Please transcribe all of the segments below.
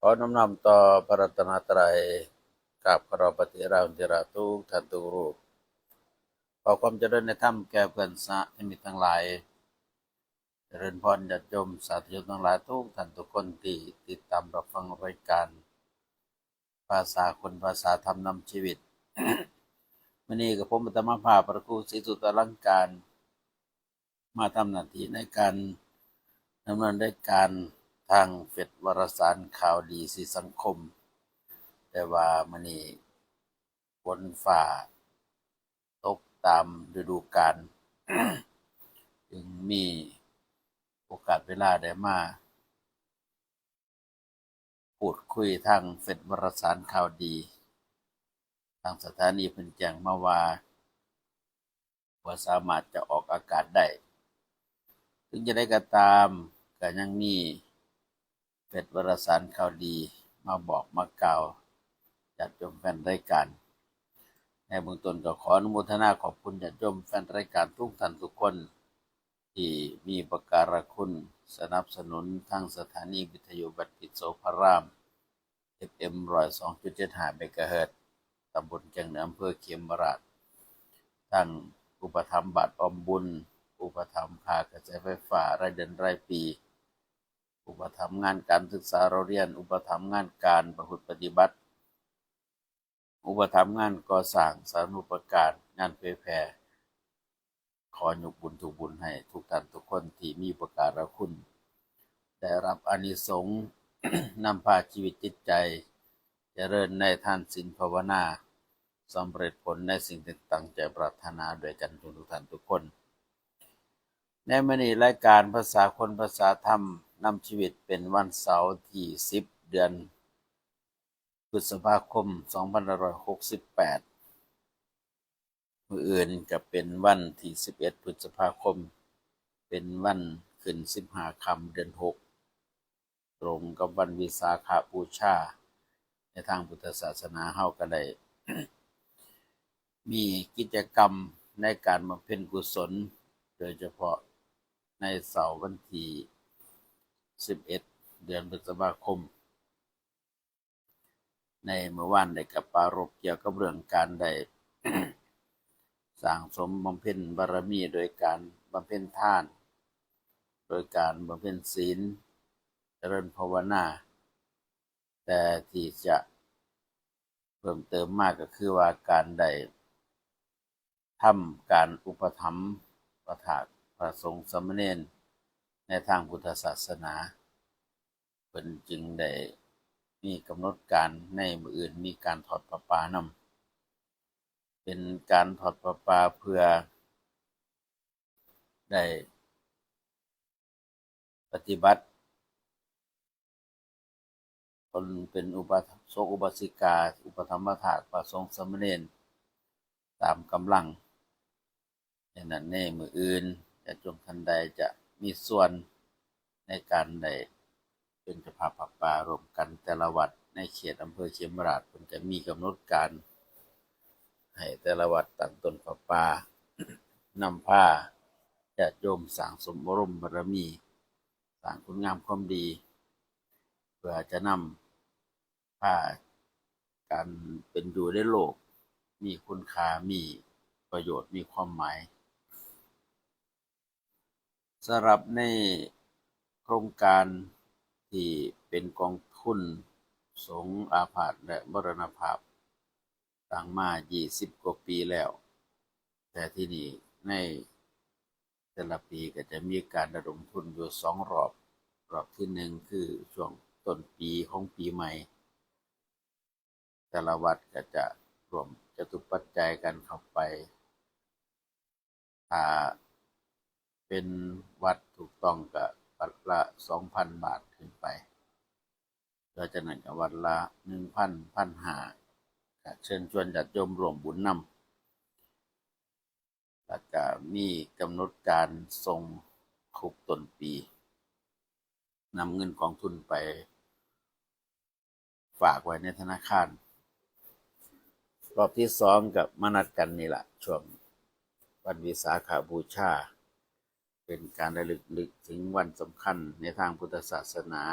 ขอน้อมนำต่อพระรัตนตรัยกราบขอรปฏิเราธิราทุกท่านทุกรูปขอความเจริญในธรรมแก่เพื่อนสาธมิกทั้งหลายเจริญพรญาติโยมสาธุชนทั้งหลายทุกท่านทุกคนที่ติดตามรับฟังรายการภาษาคนภาษาธรรมนำชีวิตวันนี้กับผมอาตมาภาพพระครูศรีสุตอลังการมาทำหน้าที่ในการดำเนินรายการทางเฟซวารสารข่าวดีสีสังคมแต่ว่ามื้อนี้ฝนฟ้าตกตามฤดูกาล จึงมีโอกาสเวลาได้มาพูดคุยทางเฟซวารสารข่าวดีทางสถานีเพิ่นแจ้งมาว่าสามารถจะออกอากาศได้ถึงจะได้ก็ตามก็ยังมีเฟซวารสารข่าวดีมาบอกมากล่าวญาติโยมแฟนรายการในเบื้องต้นก็ขออนุโมทนาขอบคุณญาติโยมแฟนรายการทุกท่านทุกคนที่มีอุปการะคุณสนับสนุนทางสถานีวิทยุบัณฑิตโสภาราม FM 102.75 เมกะเฮิรตซ์ตำบลแก่งเหนืออำเภอเขมราชทั้งอุปถัมภ์บาทออมบุญอุปถัมภ์ค่ากระแสไฟฟ้ารายเดือนรายปีอุปถัมภ์งานการศึกษาเราเรียนอุปถัมภ์งานการประพฤติปฏิบัติอุปถัมภ์งานก่อสร้างสาธารณูปการงานเผยแผ่ขอยกบุญทุกบุญให้ทุกท่านทุกคนที่มีอุปการะคุณได้รับอานิสงส์ นำพาชีวิตจิตใจเจริญในทานศีลภาวนาสำเร็จผลในสิ่งที่ตั้งใจปรารถนาด้วยกันทุกท่านทุกคนในมื้อนี้รายการภาษาคนภาษาธรรมนำชีวิตเป็นวันเสาร์ที่10เดือนพฤษภาคม2568มื้ออื่นก็เป็นวันที่11พฤษภาคมเป็นวันขึ้น15ค่ำเดือน6ตรงกับวันวิสาขบูชาในทางพุทธศาสนาเฮาก็ได้ มีกิจกรรมในการบำเพ็ญกุศลโดยเฉพาะในเสาร์วันที่11เดือนพฤษภาคมในเมื่อวานได้กับปรารภเกี่ยวกับเรื่องการได้ สร้างสมบำเพ็ญบารมีโดยการบำเพ็ญทานโดยการบำเพ็ญศีลเจริญภาวนาแต่ที่จะเพิ่มเติมมากก็คือว่าการได้ทำการอุปถัมภ์ประทานพระสงฆ์สามเณรในทางพุทธศาสนาเพิ่นจึงได้มีกำหนดการในมื้ออื่นมีการทอดประปานำเป็นการทอดประปาเพื่อได้ปฏิบัติตนเป็นอุปสงฆ์อุบาสิกาอุปถัมภทาสพระสงฆ์สามเณรตามกำลังฉะนั้นในมื้ออื่นญาติโยมท่านใดจะมีส่วนในการได้เป็นเจ้าภาพประปารวมกันแต่ละวัดในเขตอำเภอเขมราชเพิ่นจะมีกำหนดการให้แต่ละวัดตั้งต้นประปานำพาญาติโยมสร้างสมบรมบารมีสร้างคุณงามความดีเพื่อจะนำพาการเป็นอยู่ในโลกมีคุณค่ามีประโยชน์มีความหมายสำหรับในโครงการที่เป็นกองทุนสงฆ์อาพาธและมรณภาพตั้งมา20กว่าปีแล้วแต่ที่นี่ในแต่ละปีก็จะมีการระดมทุนอยู่2รอบที่1คือช่วงต้นปีของปีใหม่แต่ละวัดก็จะรวมจตุปัจจัยกันเข้าไปถ้าเป็นวัดถูกต้องก็วัดละ 2,000 บาทขึ้นไปแล้วจากนั้นก็วัดละ 1,000 1,500ก็เชิญชวนญาติโยมร่วมบุญนำแล้วก็มีกำหนดการส่งทุกต้นปีนำเงินกองทุนไปฝากไว้ในธนาคารรอบที่2ก็มานัดกันนี่ล่ะช่วงวันวิสาขบูชาเป็นการระลึกถึงวันสำคัญในทางพุทธศาสนา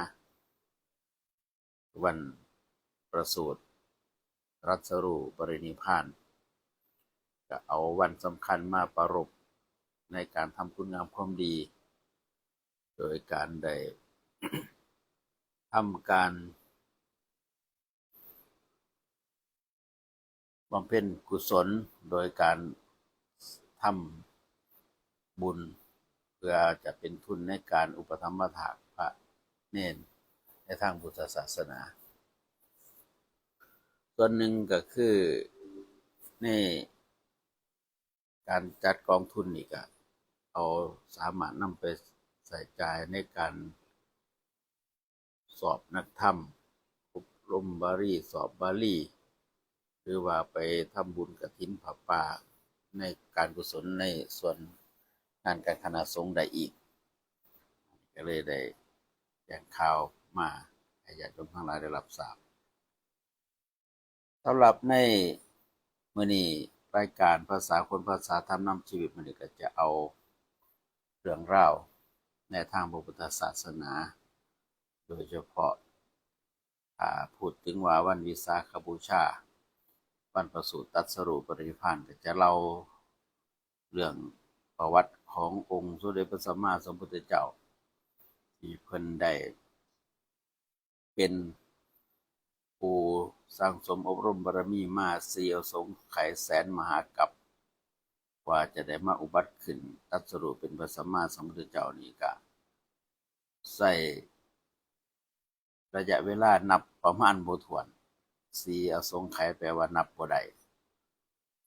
วันประสูติตรัสรู้ปรินิพพานก็เอาวันสำคัญมาประรบในการทำคุณงามความดีโดยการได้ทำการบำเพ็ญกุศลโดยการทำบุญเพื่อจะเป็นทุนในการอุปถัมภะพระเนรในทางพุทธศาสนาส่วนหนึ่งก็คือในการจัดกองทุนนี่ก็เอาสามารถนำไปใส่ใจในการสอบนักธรรมอบรมบาลีสอบบาลีหรือว่าไปทำบุญกฐินผ้าป่าในการกุศลในส่วนงานการคณะสงฆ์ได้อีกก็เลยได้แจ้งข่าวมาให้ญาติโยมทั้งหลายได้รับทราบสำหรับในมื้อนี้รายการภาษาคนภาษาธรรมนำชีวิตมื้อนี้ก็จะเอาเรื่องราวในทางพระพุทธศาสนาโดยเฉพาะพูดถึงว่าวันวิสาขบูชาวันประสูติตรัสรู้ปรินิพพานก็จะเล่าเรื่องประวัติขององค์สมเด็จพระสัมมาสัมพุทธเจ้าที่เพิ่นได้เป็นผู้สร้างสมอบรมบารมีมา4อสงไขยแสนมหากัปกว่าจะได้มาอุบัติขึ้นตรัสรู้เป็นพระสัมมาสัมพุทธเจ้านี่ก็ใช้ระยะเวลานับประมาณบ่ถ้วน4อสงไขยแปลว่านับบ่ได้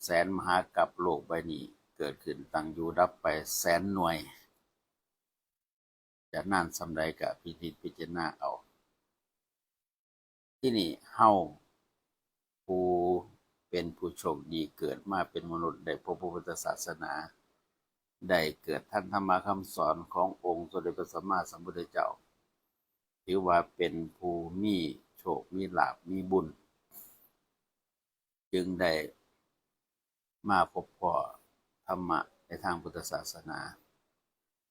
แสนมหากัปโลกใบนี้เกิดขึ้นตั้งอยู่ดับไปแสนหน่วยจะนานส่ำใดก็พิจารณาเอาที่นี่เฮาผู้เป็นผู้โชคดีเกิดมาเป็นมนุษย์ได้พบพระพุทธศาสนาได้เกิดท่านธรรมคำสอนขององค์สมเด็จพระสัมมาสัมพุทธเจ้าถือว่าเป็นผู้มีโชคมีลาภมีบุญจึงได้มาพบพ่อธรรมะในทางพุทธศาสนา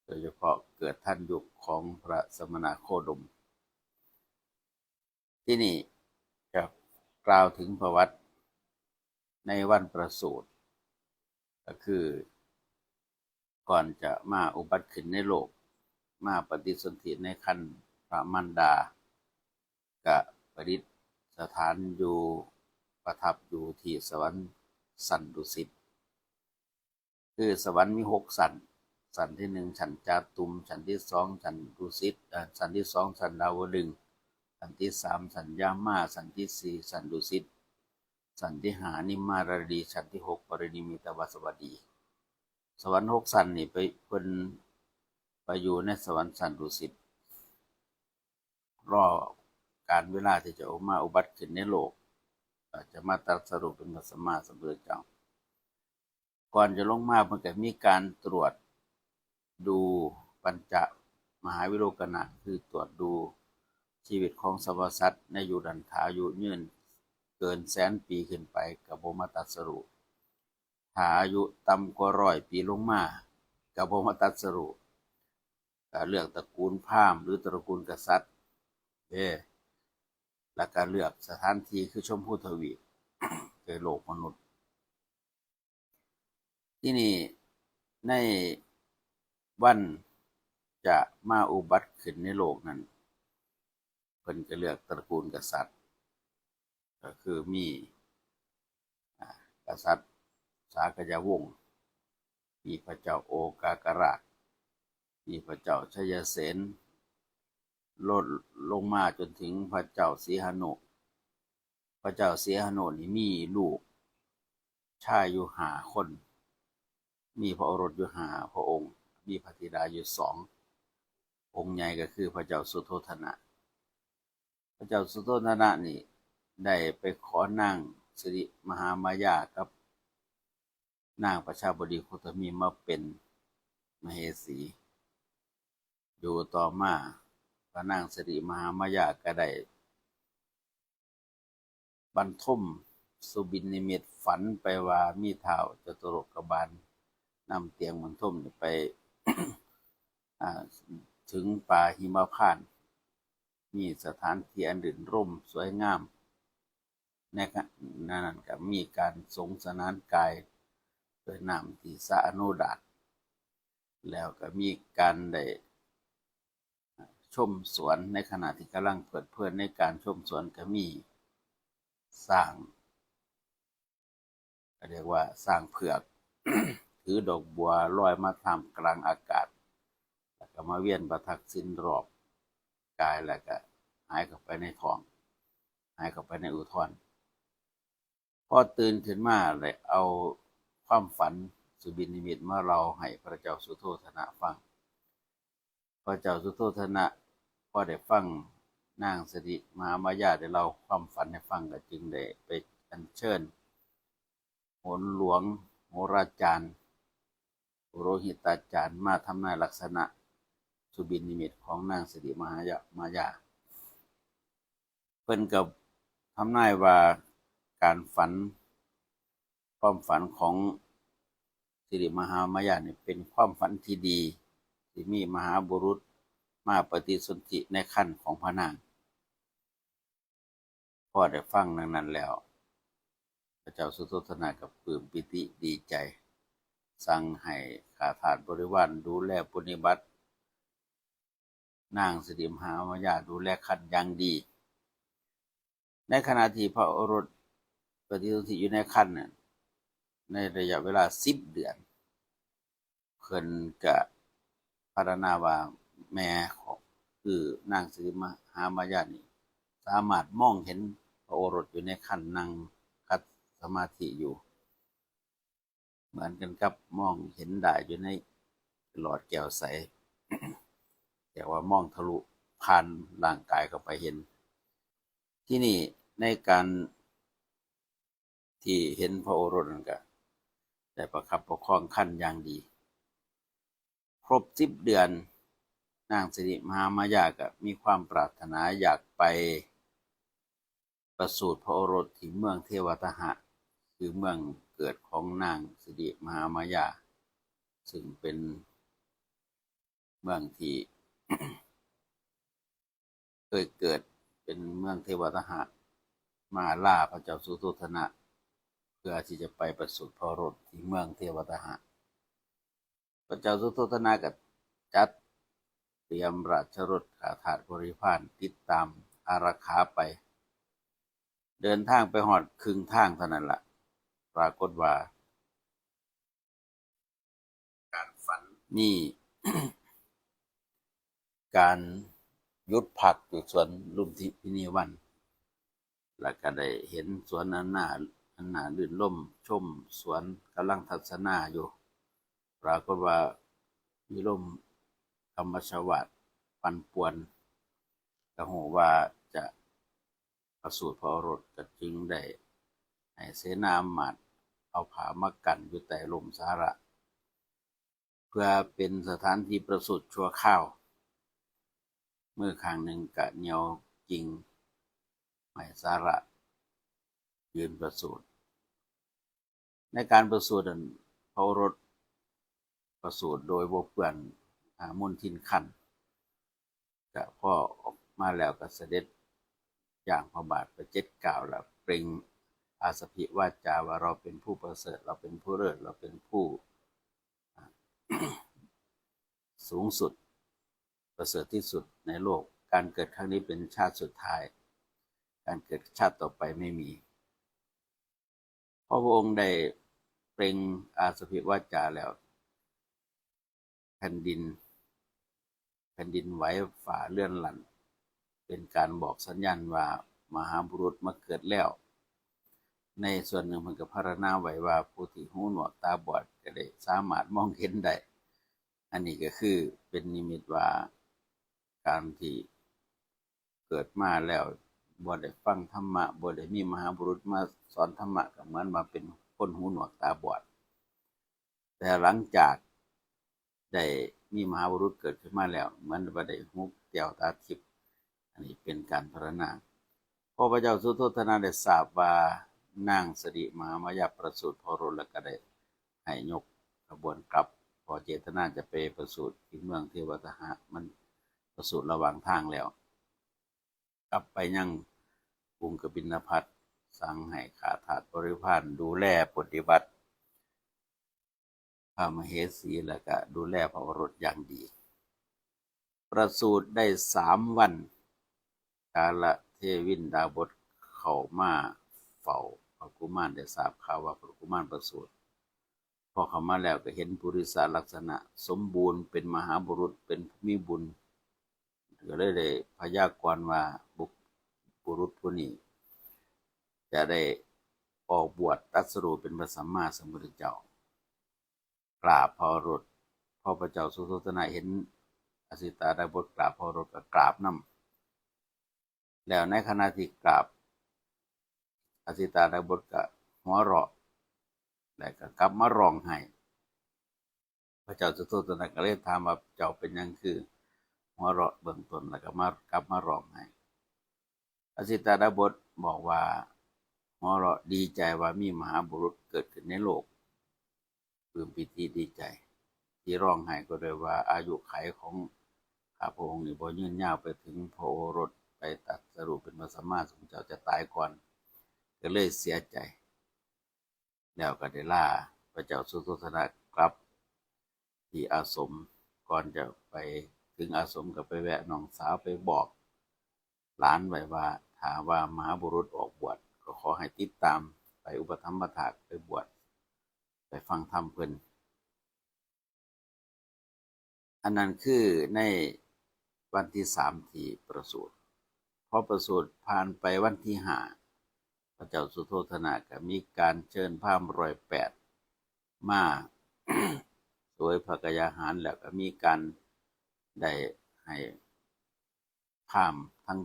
โดยเฉพาะเกิดท่านยุคของพระสมณโคดมที่นี่จะกล่าวถึงประวัติในวันประสูติก็คือก่อนจะมาอุบัติขึ้นในโลกมาปฏิสนธิในครรภ์พระมารดากะประดิษฐานอยู่ประทับอยู่ที่สวรรค์สันดุสิตคือสวรรค์มี6สันสันที่1สันจาตุมสันที่2สันดุสิตสันที่2สันดาวดึงส์สันที่3สันยามาสันที่4สันดุสิตสันที่5นิมมารดีสันที่6ปรินิมิตวสวัสดีสวรรค์6สันนี่ไปเพิ่นไปอยู่ในสวรรค์สันดุสิตรอการเวลาที่จะออกมาอุบัติขึ้นในโลกจะมาตรัสรู้เป็นพระสัมมาสัมพุทธเจ้าก่อนจะลงมามันก็มีการตรวจดูปัญจมหาวิโรจนะคือตรวจดูชีวิตของสรรพสัตว์ในอยู่ดันถาอายุยืนเกินแสนปีขึ้นไปก็บ่มาตรัสรู้ถ้าอายุต่ำกว่า100ปีลงมาก็บ่มาตรัสรู้ก็เลือกตระกูลพราหมณ์หรือตระกูลกษัตริย์และการเลือกสถานที่คือชมพูทวีปในโลกมนุษย์ที่นี่ในวันจะมาอุบัติขึ้นในโลกนั้นเพิ่นก็เลือกตระกูลกษัตริย์ก็คือมีกษัตริย์สากยวงศ์มีพระเจ้าโอกากราชมีพระเจ้าชยเสนลดลงมาจนถึงพระเจ้าสีหนุพระเจ้าสีหนุนี่มีลูกชายอยู่5คนมีพระโอรสอยู่5พระองค์มีพระธิดาอยู่2องค์ใหญ่ก็คือพระเจ้าสุโธทนะพระเจ้าสุโธทนะนี่ได้ไปขอนางสิริมหามายากับนางประชาบดีโคตมีมาเป็นมเหสีอยู่ต่อมาพระนางสิริมหามายาก็ได้บรรทมสุบินนิมิตฝันไปว่ามีท้าวจตุโลกบาลนำเตียงบรรทมไป ถึงป่าหิมพานต์ มีสถานที่อันดื่นร่มสวยงามในขณะนั้นก็มีการสงสนานกายโดยน้ำที่สะอนุดาตแล้วก็มีการได้ชมสวนในขณะที่กำลังเพลิดเพลินในการชมสวนก็มีสร้างเรียกว่าสร้างเผือก ถือดอกบัวลอยมาท่ามกลางอากาศแล้วก็มาเวียนประทักษิณรอบกายแล้วก็หายเข้าไปในท้องหายเข้าไปในอุทธรพอตื่นขึ้นมาเลยเอาความฝันสุบินนิมิตมาเราให้พระเจ้าสุโธทนะฟังพระเจ้าสุโธทนะพอได้ฟังนางสิริมหามายาได้เล่าความฝันให้ฟังก็จึงได้ไปอัญเชิญโหรหลวงโหราจารย์ปุโรหิตาจารย์มาทำนายลักษณะสุบินนิมิตของนางสิริมายาเพิ่นกับทำนายว่าการฝันความฝันของสิริมหามายาเนี่ยเป็นความฝันที่ดีที่มีมหาบุรุษมาปฏิสนธิในขั้นของพระนางพอได้ฟังดังนั้นแล้วพระเจ้าสุโธทนะกับปลื้มปิติดีใจสั่งให้ข้าทาสบริวารดูแลปฏิบัตินางสิริมหามายาดูแลขันอย่างดีในขณะที่พระโอรสปฏิสนธิอยู่ในขันในระยะเวลา10 เดือนเพิ่นก็พรรณนาว่าแม่ของคือนางสิริมหามายานี่สามารถมองเห็นพระโอรสอยู่ในขันนั่งคัดสมาธิอยู่เหมือนกันกับมองเห็นได้อยู่ในหลอดแก้วใส แต่ว่ามองทะลุผ่านร่างกายเข้าไปเห็นที่นี่ในการที่เห็นพระโอรสนั่นก็ได้ประคับประคองขันอย่างดีครบ10 เดือนนางสิริมหามายาก็มีความปรารถนาอยากไปประสูติพระโอรสที่เมืองเทวทหะคือเมืองเกิดของนางสิริมหามายาซึ่งเป็นเมืองที่ เคยเกิดเป็นเมืองเทวทหะมาล่าพระเจ้าสุโธทนะเพื่อที่จะไปประสูติพระโอรสที่เมืองเทวทหะพระเจ้าสุโธทนะก็จัดเตรียมราชรถข้าทาสบริพารติดตามอารักขาไปเดินทางไปหอดครึ่งทางเท่านั้นละปรากฏว่าการฝันนี่ การหยุดพักอยู่สวนลุมพินีวันแล้วก็ได้เห็นสวนอันน่าลื่นล่มชมสวนกำลังทัศนาอยู่ปรากฏว่ามีลมธรรมชวาทปั่นป่วนก็หูว่าจะประสูติพระโอรสก็จึงได้ให้เสนาอมาตย์เอาผ้ามากั้นอยู่ใต้ร่มสาระเพื่อเป็นสถานที่ประสูติชั่วคราวมือข้างหนึ่งก็เหนียวกิ่งไม้สาระยืนประสูติในการประสูติพระโอรสประสูติโดยบ่เปื้อนมลทินคันก็พอออกมาแล้วก็เสด็จอย่างพระบาทประเจ็ดเก้าแล้วเปล่งอาสพิวาจาว่าเราเป็นผู้ประเสริฐเราเป็นผู้เลิศเราเป็นผู้ สูงสุดประเสริฐที่สุดในโลกการเกิดครั้งนี้เป็นชาติสุดท้ายการเกิดชาติต่อไปไม่มีพระองค์ได้เปล่งอาสพิวาจาแล้วแผ่นดินไหวฝ่าเลื่อนหลั่นเป็นการบอกสัญญาณว่ามหาบุรุษมาเกิดแล้วในส่วนหนึ่งมันก็พรรณนาไว้ว่าผู้ที่หูหนวกตาบอดก็ได้สามารถมองเห็นได้อันนี้ก็คือเป็นนิมิตว่าการที่เกิดมาแล้วบ่ได้ฟังธรรมะบ่ได้มีมหาบุรุษมาสอนธรรมะก็เหมือนมาเป็นคนหูหนวกตาบอดแต่หลังจากได้มีมหาบุรุษเกิดขึ้นมาแล้วเหมือนว่าได้หูแก้วตาทิพย์อันนี้เป็นการพรรณนาพอพระเจ้าสุโธทนะได้ทราบว่านางสิริมหามายาประสูติพระโอรสแล้วก็ได้ให้ยกขบวนกลับพอเจตนาจะไปประสูติที่เมืองเทวทหะมันประสูติระหว่างทางแล้ว กลับไปยังกรุงกบิลพัสสั่งให้ข้าทาสบริพารดูแลปฏิบัติพระมเหสีและก็ดูแลพระโอรสอย่างดีประสูติได้3 วันกาลเทวินดาบสเข้ามาเฝ้าพระกุมารได้ทราบข่าวว่าพระกุมารประสูติพอเข้ามาแล้วก็เห็นปุริสลักษณะสมบูรณ์เป็นมหาบุรุษเป็นผู้มีบุญก็เลยได้พยากรณ์ว่าบุรุษผู้นี้จะได้ออกบวชตรัสรู้เป็นพระสัมมาสัมพุทธเจ้ากราบพระโอรสพอพระเจ้าสุโธทนะเห็นอสิตาดาบสกราบพระโอรสก็กราบนำแล้วในขณะที่กราบอสิตาดาบสก็หัวเราะแล้วก็กลับมาร้องไห้พระเจ้าสุโธทนะก็เลยถามว่าเจ้าเป็นหยังคือหัวเราะเบื้องต้นแล้วก็กลับมาร้องไห้อสิตาดาบสบอกว่าหัวเราะดีใจว่ามีมหาบุรุษเกิดขึ้นในโลกปลื้มปิติดีใจที่ร้องไห้ก็ด้วยว่าอายุขัยของข้าพระองค์นี่บ่ยืนยาวไปถึงพระโอรสไปตรัสรู้เป็นพระสัมมาสัมพุทธเจ้าจะตายก่อนก็เลยเสียใจแล้วก็ได้ลาพระเจ้าสุโธทนะกลับที่อาสมก่อนจะไปถึงอาสมก็ไปแวะน้องสาวไปบอกหลานไว้ว่าถ้าว่ามหาบุรุษออกบวชก็ขอให้ติดตามไปอุปถัมภถากไปบวชไปฟังธรรมเพิ่นอันนั้นคือในวันที่3ที่ประสูติพอประสูติผ่านไปวันที่5พระเจ้าสุโธทนะก็มีการเชิญพราหมณ์108มา โดยพระกยาหารแล้วก็มีการได้ให้พราหมณ์ทั้ง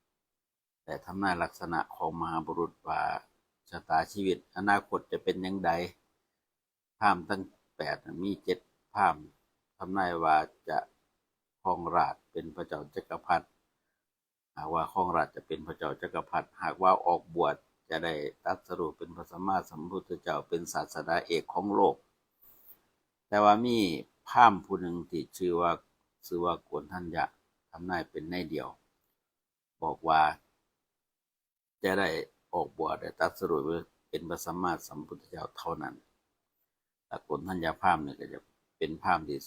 8แต่ทำนายลักษณะของมหาบุรุษว่าชะตาชีวิตอนาคตจะเป็นอย่างไรพราหมณ์ทั้ง8มี7พราหมณ์ทำนายว่าจะครองราชย์เป็นพระเจ้าจักรพรรดิหากว่าครองราชย์จะเป็นพระเจ้าจักรพรรดิหากว่าออกบวชจะได้ตรัสรู้เป็นพระสัมมาสัมพุทธเจ้าเป็นศาสดาเอกของโลกแต่ว่ามีพราหมณ์ผู้หนึ่งที่ชื่อว่าโกณฑัญญะทำนายเป็นในเดียวบอกว่าจะได้ออกบวชได้ตรัสรู้เป็นพระสัมมาสัมพุทธเจ้าเท่านั้นแต่โกณฑัญญะพราหมณ์เนี่ยก็จะเป็นพราหมณ์ที่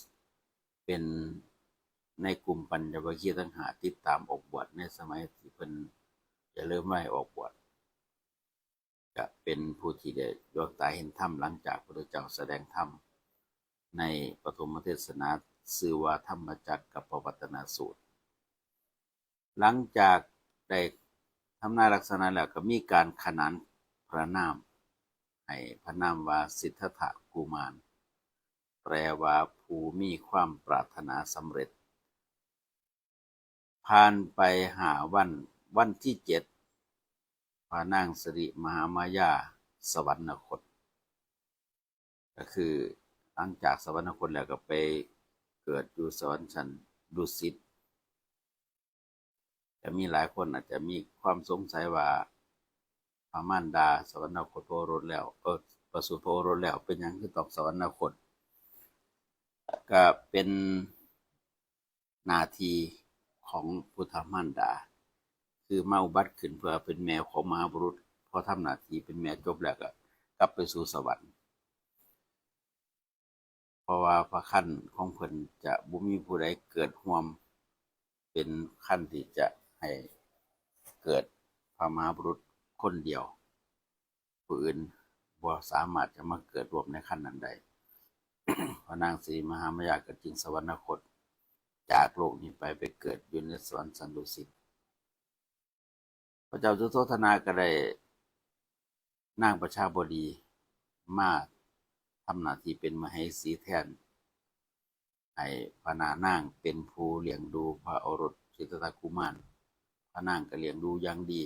เป็นในกลุ่มปัญจวัคคีย์ทั้ง5ติดตามออกบวชในสมัยที่เพิ่นจะเริ่มไล่ออกบวชจะเป็นผู้ที่ได้ดวงตาเห็นธรรมหลังจากพระพุทธเจ้าแสดงธรรมในปฐมเทศนาชื่อว่าธรรมจักรกับปวัตตนสูตรหลังจากได้ทำนายลักษณะแล้วก็มีการขนานพระนามให้พระนามว่าสิทธัตถกุมารแปลว่าผู้มีความปรารถนาสำเร็จผ่านไปวันที่7พระนางสิริมหามายาสวรรคตก็คือหลังจากสวรรคตแล้วก็ไปเกิดอยู่สวรรค์ชั้นดุสิตจะมีหลายคนอาจจะมีความสงสัยว่าพระมารดาสวรรคตพระโอรสแล้วประสูติพระโอรสแล้วเป็นหยังคือต้องสวรรคตก็เป็นหน้าที่ของพุทธมารดาคือมาอุบัติขึ้นเพื่อเป็นแม่ของมหาบุรุษพอทำหน้าที่เป็นแม่จบแล้วก็กลับไปสู่สวรรค์เพราะว่าพระคันของเพิ่นจะบ่มีผู้ใดเกิดร่วมเป็นคันที่จะให้เกิดพระมหาบุรุษคนเดียวผู้อื่นบ่สามารถจะมาเกิดร่วมในคันนั้นได้ พระนางศรีมหามายาก็จึงสวรรคตจากโลกนี้ไปเกิดอยู่ในสวรรค์ชั้นดุสิตพระเจ้าสุโธทนะก็ได้นางประชาบดีมาทำหน้าที่เป็นมเหสีแทนให้พระนางเป็นผู้เลี้ยงดูพระโอรสสิทธัตถกุมารพระนางก็เลี้ยงดูอย่างดี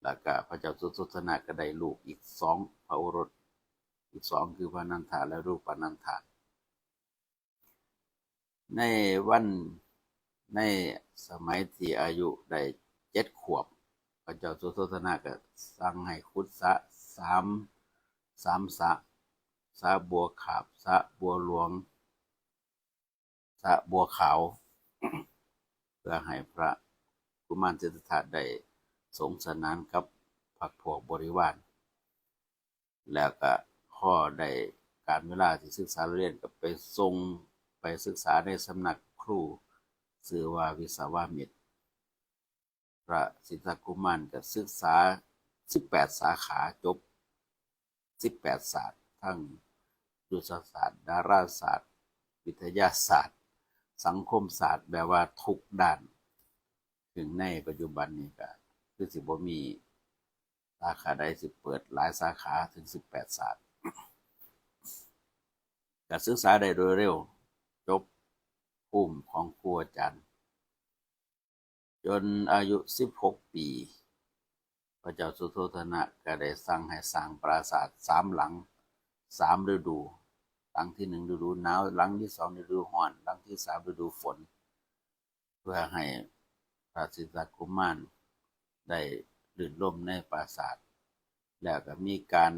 แล้วก็พระเจ้าสุโธทนะก็ได้ลูกอีก2พระโอรสอีก2คือพระนันทาและรูปนันทาในสมัยที่อายุได้7 ขวบพระเจ้าสุโธทนะก็สั่งให้ขุดสระสามสระบัวขาบสระบัวหลวงสระบัวขาวเพื่อให้พระ กุมารสิทธัตถะได้สงสนานกับพรรคพวกบริวารแล้วก็ข้อได้การเวลาที่ศึกษาเรียนก็ไปส่งไปศึกษาในสำนักครูชื่อว่าวิสาวามิตรพระสิทธัตถกุมารก็ศึกษา18สาขาจบ18ศาสตร์ทั้งยุทธศาสตร์ดาราศาสตร์วิทยาศาสตร์สังคมศาสตร์แบบว่าทุกด้านถึงในปัจจุบันนี้ก็คือสิบ่มีสาขาใดสิเปิดหลายสาขาถึง18ศาสตร์ก็ศึกษาได้โดยเร็วจบภูมิของครูอาจารย์จนอายุ16ปีพระเจ้าสุโธทนะก็ได้สั่งให้สร้างปราสาท3หลัง3ฤดูหลังที่1ฤดูหนาวหลังที่2ฤดูร้อนหลังที่3ฤดูฝนเพื่อให้พระสิทธัตถกุมารได้ลื่นลมในปราสาทแล้วก็มีการ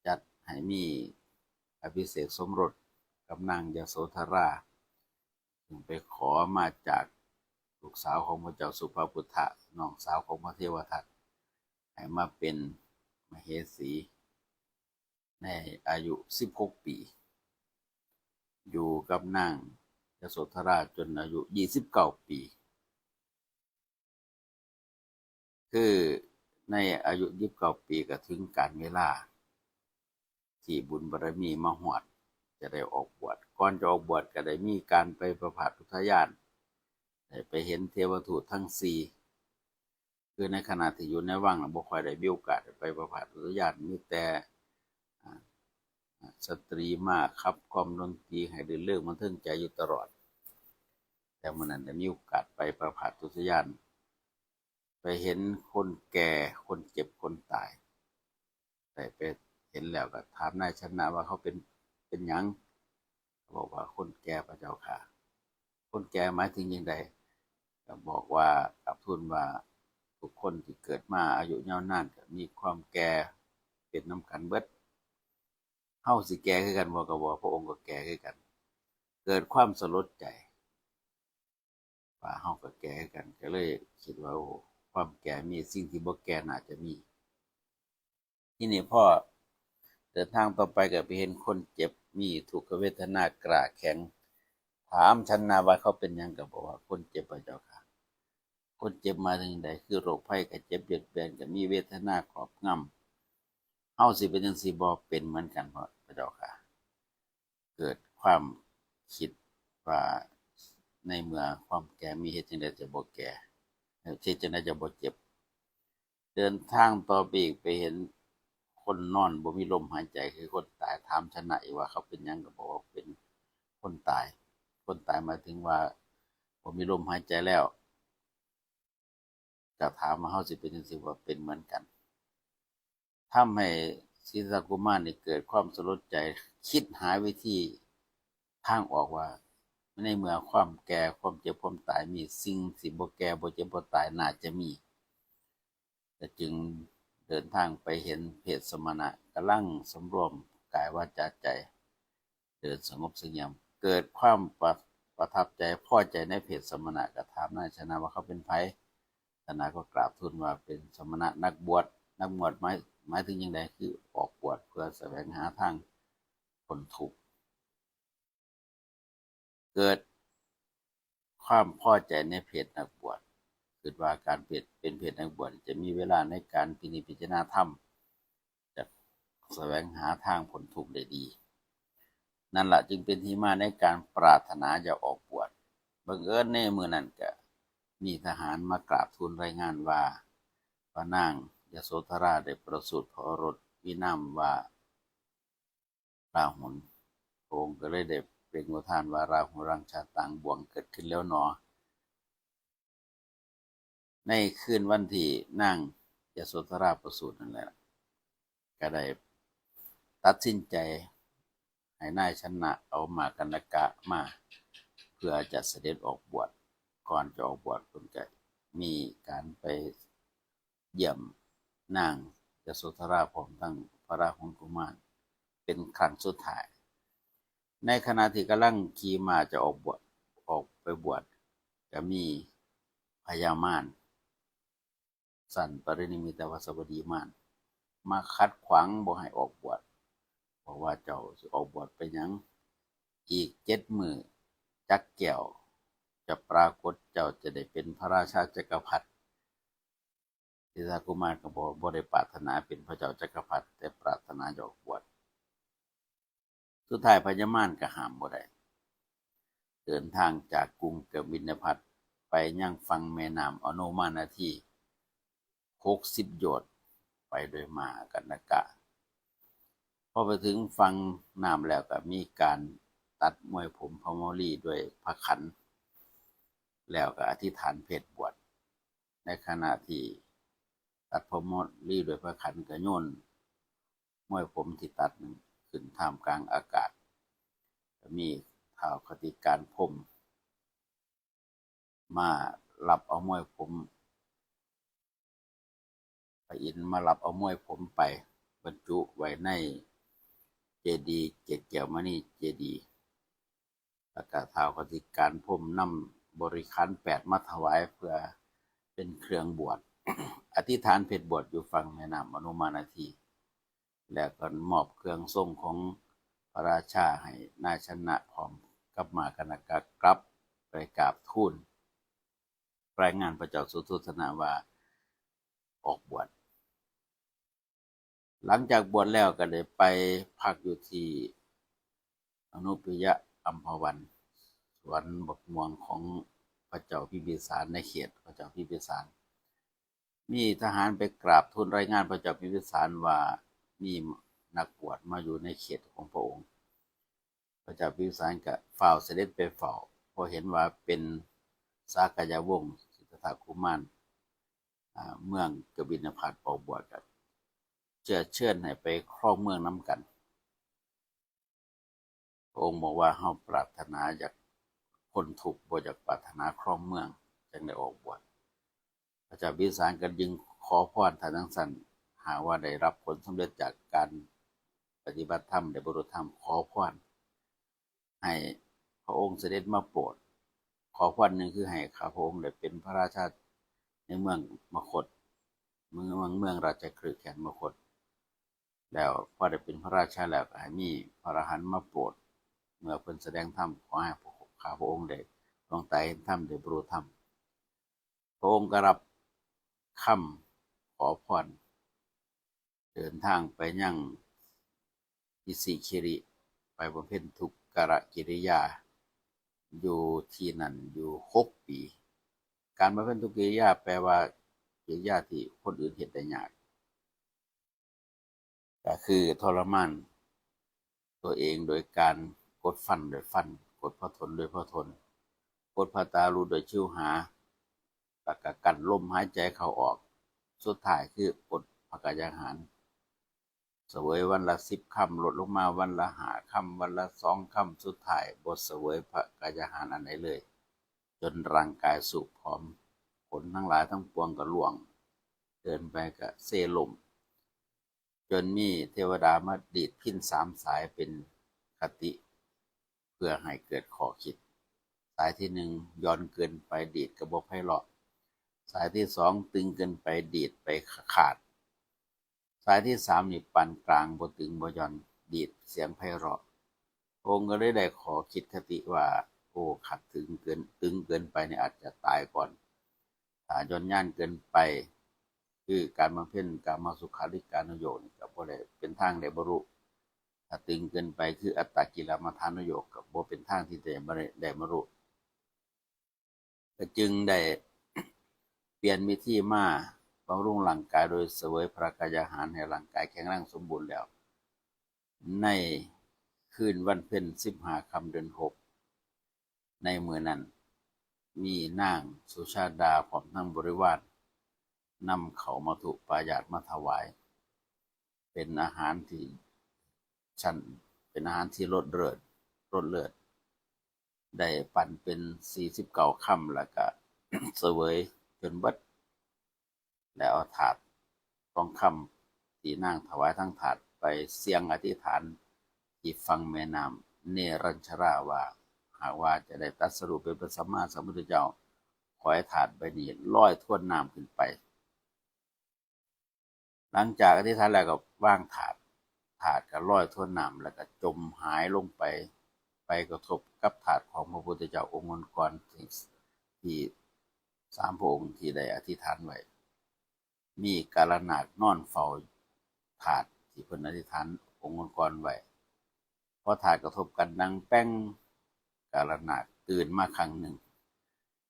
จัดให้มีอภิเษกสมรสกับนางยโสธราซึ่งไปขอมาจากลูกสาวของพระเจ้าสุภพุทธะน้องสาวของพระเทวทัตให้มาเป็นมเหสีในอายุ16ปีอยู่กับนางยโสธราจนอายุ29ปีคือในอายุ29ปีก็ถึงการเวลาที่บุญบารมีมาฮอดจะได้ออกบวชก่อนจะออกบวชก็ได้มีการไปประพาสอุทยานได้ไปเห็นเทวทูตทั้ง4คือในขณะที่อยู่ในวังบ่ค่อยได้มีโอกาสไปประพาสอุทยานมีแต่สตรีมาขับกล่อมดนตรีให้รื่นเริงบันเทิงใจอยู่ตลอดแต่มื้อนั้นได้มีโอกาสไปประพาสอุทยานไปเห็นคนแก่คนเจ็บคนตายได้ไปเห็นแล้วก็ถามนายชนะว่าเขาเป็นหยังบอกว่าคนแก่พระเจ้าค่ะคนแก่หมายถึงยังไงก็บอกว่ากับทูลว่าทุกคนที่เกิดมาอายุยาวนานก็มีความแก่เป็นน้ำกันเบิดเฮาสิแก่คือกันบ่ก็บอกพระองค์ก็แก่คือกันเกิดความสลดใจว่าเฮาก็แก่คือกันก็เลยคิดว่าความแก่มีสิ่งที่บ่แก่น่าจะมีที่นี่พ่อเดินทางต่อไปก็ไปเห็นคนเจ็บมีทุกขเวทนากระแข็งถามชันนาว่าเขาเป็นหยังก็บอกว่าคนเจ็บพระเจ้าค่ะคนเจ็บมาถึงใดคือโรคภัยก็เจ็บเบียดเบียนก็มีเวทนาครอบงำเฮาสิเป็นจังซี่บ่เป็นเหมือนกันพระเจ้าค่ะเกิดความคิดว่าในเมื่อความแก่มีเหตุจังใดจะบ่แก่เหตุจังใดจะบ่เจ็บเดินทางต่อไปอีกไปเห็นคนนอนบ่มีลมหายใจคือคนตายถามชนะอีกว่าเขาเป็นหยังก็บอกว่าเป็นคนตายหมายถึงว่าบ่มีลมหายใจแล้วก็ถามว่าเฮาสิเป็นจังซี่ว่าเป็นเหมือนกันทำให้สิทธัตถกุมารนี่เกิดความสลดใจคิดหาวิธีทางออกว่าในเมื่อความแก่ความเจ็บความตายมีสิ่งสิบ่แก่บ่เจ็บบ่ตายน่าจะมีก็จึงเดินทางไปเห็นเพศสมณะกำลังสำรวมกายวาจาใจเดินสงบเสงี่ยมเกิดความประทับใจพอใจในเพศสมณะก็ถามนายชนะว่าเขาเป็นไผชนะก็กราบทูลว่าเป็นสมณะนักบวชหมายถึงยังไงคือออกบวชเพื่อแสวงหาทางพ้นทุกข์เกิดความพอใจในเพศนักบวชคิดว่าการเป็นเพศนักบวชจะมีเวลาในการพินิจพิจารณาธรรมจะแสวงหาทางพ้นทุกข์ได้ดีนั่นแหละจึงเป็นที่มาในการปรารถนาจะออกบวชบังเอิญในมื้อนั้นก็มีทหารมากราบทูลรายงานว่าพระนางยโสธราได้ประสูติพระโอรสมีนามว่าราหุลพระองค์ก็เลยได้เป็นอุทานว่าราหุรังชาตังบ่วงเกิดขึ้นแล้วหนอในคืนวันที่นางยโสธราประสูตินั่นแหละก็ได้ตัดสินใจให้นายชนะเอามากันกะมาเพื่อจะเสด็จออกบวชก่อนจะออกบวชเพิ่นก็มีการไปเยี่ยมนางยโสธราพร้อมทั้งพระราหุลกุมารเป็นครั้งสุดท้ายในขณะที่กำลังขี่ม้าจะออกไปบวชก็มีพ ญามารสันปรินิมิตวสวัสดีมารมาขัดขวางบ่ให้ออกบวชเพราะว่าเจ้าสิออกบวชไปยังอีก7 มื้อจักแก้วจะปรากฏเจ้าจะได้เป็นพระราชาจักรพรรดิทิสากุมารก็บอกบ่ได้ปรารถนาเป็นพระเจ้าจักรพรรดิแต่ปรารถนาจะออกบวชสุดท้ายพญามารก็ห้ามบ่ได้เดินทางจากกรุงกบิลพัสดุไปยังฝั่งแม่น้ำอโนมานาที60 โยชน์ไปโดยม้ากันนกะพอไปถึงฝั่งน้ำแล้วก็มีการตัดมวยผมพมลีด้วยพระขันแล้วก็อธิษฐานเพศบวชในขณะที่ตัดพมลีด้วยพระขันก็โยนมวยผมที่ตัดขึ้นท่ามกลางอากาศมีท้าวคติการพรหมมารับเอามวยผมพระอินทร์มารับเอามวยผมไปบรรจุไว้ในเจดีย์เกศแก้วมณีเจดีย์แล้วก็ท้าวคติการพรหมนำบริขาร8มาถวายเพื่อเป็นเครื่องบวช อธิษฐานเพศบวชอยู่ฝั่งแม่น้ำอโนมานาทีแล้วก็มอบเครื่องทรงของพระราชาให้นายชนะพร้อมกับม้ากนกะกลับไปกราบทูลรายงานพระเจ้าสุโธทนะว่าออกบวชหลังจากบวชแล้วก็ได้ไปพักอยู่ที่อนุปยอัมพวันสวนบกม่วงของพระเจ้าพิมพิสารในเขตพระเจ้าพิมพิสารมีทหารไปกราบทูลรายงานพระเจ้าพิมพิสารว่ามีนักบวชมาอยู่ในเขตของพระองค์พระเจ้าพิมพิสารก็เฝ้าเสด็จไปเฝ้าพอเห็นว่าเป็นสากยวงศ์สิทธัตถกุมารเมืองกบิลพัสดุออกบวชกันเชิญให้ไปครองเมืองน้ำกันพระองค์บอกว่าเฮาปรารถนาอยากพ้นทุกข์บ่อยากปรารถนาครองเมืองจึงได้ออกบวชพระเจ้าพิมพิสารก็จึงขอพรทางสั้นหาว่าได้รับผลสำเร็จจากการปฏิบัติธรรมได้บรรลุธรรมขอพรให้พระองค์เสด็จมาโปรดขอพรหนึ่งคือให้ข้าพระองค์ได้เป็นพระราชาในเมืองมคธเมืองราชคฤห์แคว้นมคธแล้วพอได้เป็นพระราชาแล้วก็ให้มีพระอรหันต์มาโปรดเมื่อเพิ่นแสดงธรรมขอให้ข้าพระองค์ได้ดวงตาเห็นธรรมได้บรรลุธรรมพระองค์ก็รับคำขอพรเดินทางไปยังอิสิคิริไปบำเพ็ญทุกขกิริยาอยู่ที่นั่นอยู่6 ปีการบำเพ็ญทุกกิริยาแปลว่ากิริยาที่คนอื่นเฮ็ดได้ยากก็คือทรมานตัวเองโดยการกดฟันด้วยฟันกดพระทนด้วยพระทนกดพระตารูโดยชิวหาแล้วก็กั้นลมหายใจเข้าออกสุดท้ายคือกดพระกายอาหารเสวยวันละ10 ค่ำลดลงมาวันละ5 ค่ำวันละ2 ค่ำสุดท้ายบ่เสวยพระกายอาหารอันใดเลยจนร่างกายสุกผอมขนทั้งหลายทั้งปวงก็ร่วงเดินไปก็เซลมจนมีเทวดามาดีดพิณ3 สายเป็นคติเพื่อให้เกิดข้อคิดสายที่1ย้อนเกินไปดีดกระบอกไพเราะสายที่2ตึงเกินไปดีดไปขาดสายที่3นี่ปานกลางบ่ตึงบ่หย่อนดีดเสียงไพเราะองค์ก็เลยได้ขอคิดคติว่าโอ้ขัดตึงเกินไปเนี่ยอาจจะตายก่อนถ้าย่อนย่านเกินไปคือการบำเพ็ญกามสุขาริการุโยคก็บ่ได้เป็นทางได้บรรลุถ้าตึงเกินไปคืออัตตกิลมัฏฐานุโยคก็บ่เป็นทางที่ได้บรรลุก็จึงได้เปลี่ยนวิธีมาบำรุงร่างกายโดยเสวยพระกายอาหารให้ร่างกายแข็งแรงสมบูรณ์แล้วในคืนวันเพ็ญ15 ค่ำเดือน6ในมื้อนั้นมีนางสุชาดาพร้อมทั้งบริวารนำเขามาถุปายาตมาถวายเป็นอาหารที่รสเลิศได้ปั่นเป็น49 ค่ำแล้วก็ เสวยจนเบิดแล้วเอาถาดทองคำที่นางถวายทั้งถาดไปเสียงอธิษฐานที่ฝั่งแม่น้ำเนรัญชราว่าหากว่าจะได้ตรัสรู้เป็นพระสัมมาสัมพุทธเจ้าข ขอให้ถาดใบนี้ลอยท่วนน้ำขึ้นไปหลังจากอธิษฐานแล้วก็ว่างถาดก็ลอยท่วนน้ำแล้วก็จมหายลงไปกระทบกับถาดของพระพุทธเจ้าองค์ก่อนที่สามพระองค์ที่ได้อธิษฐานไว้มีกาลนาดนอนเฝ้าถาดที่เพิ่นอธิษฐานองค์ก่อนไว้พอถาดกระทบกันดังแป้งกาลนาดตื่นมาครั้งหนึ่ง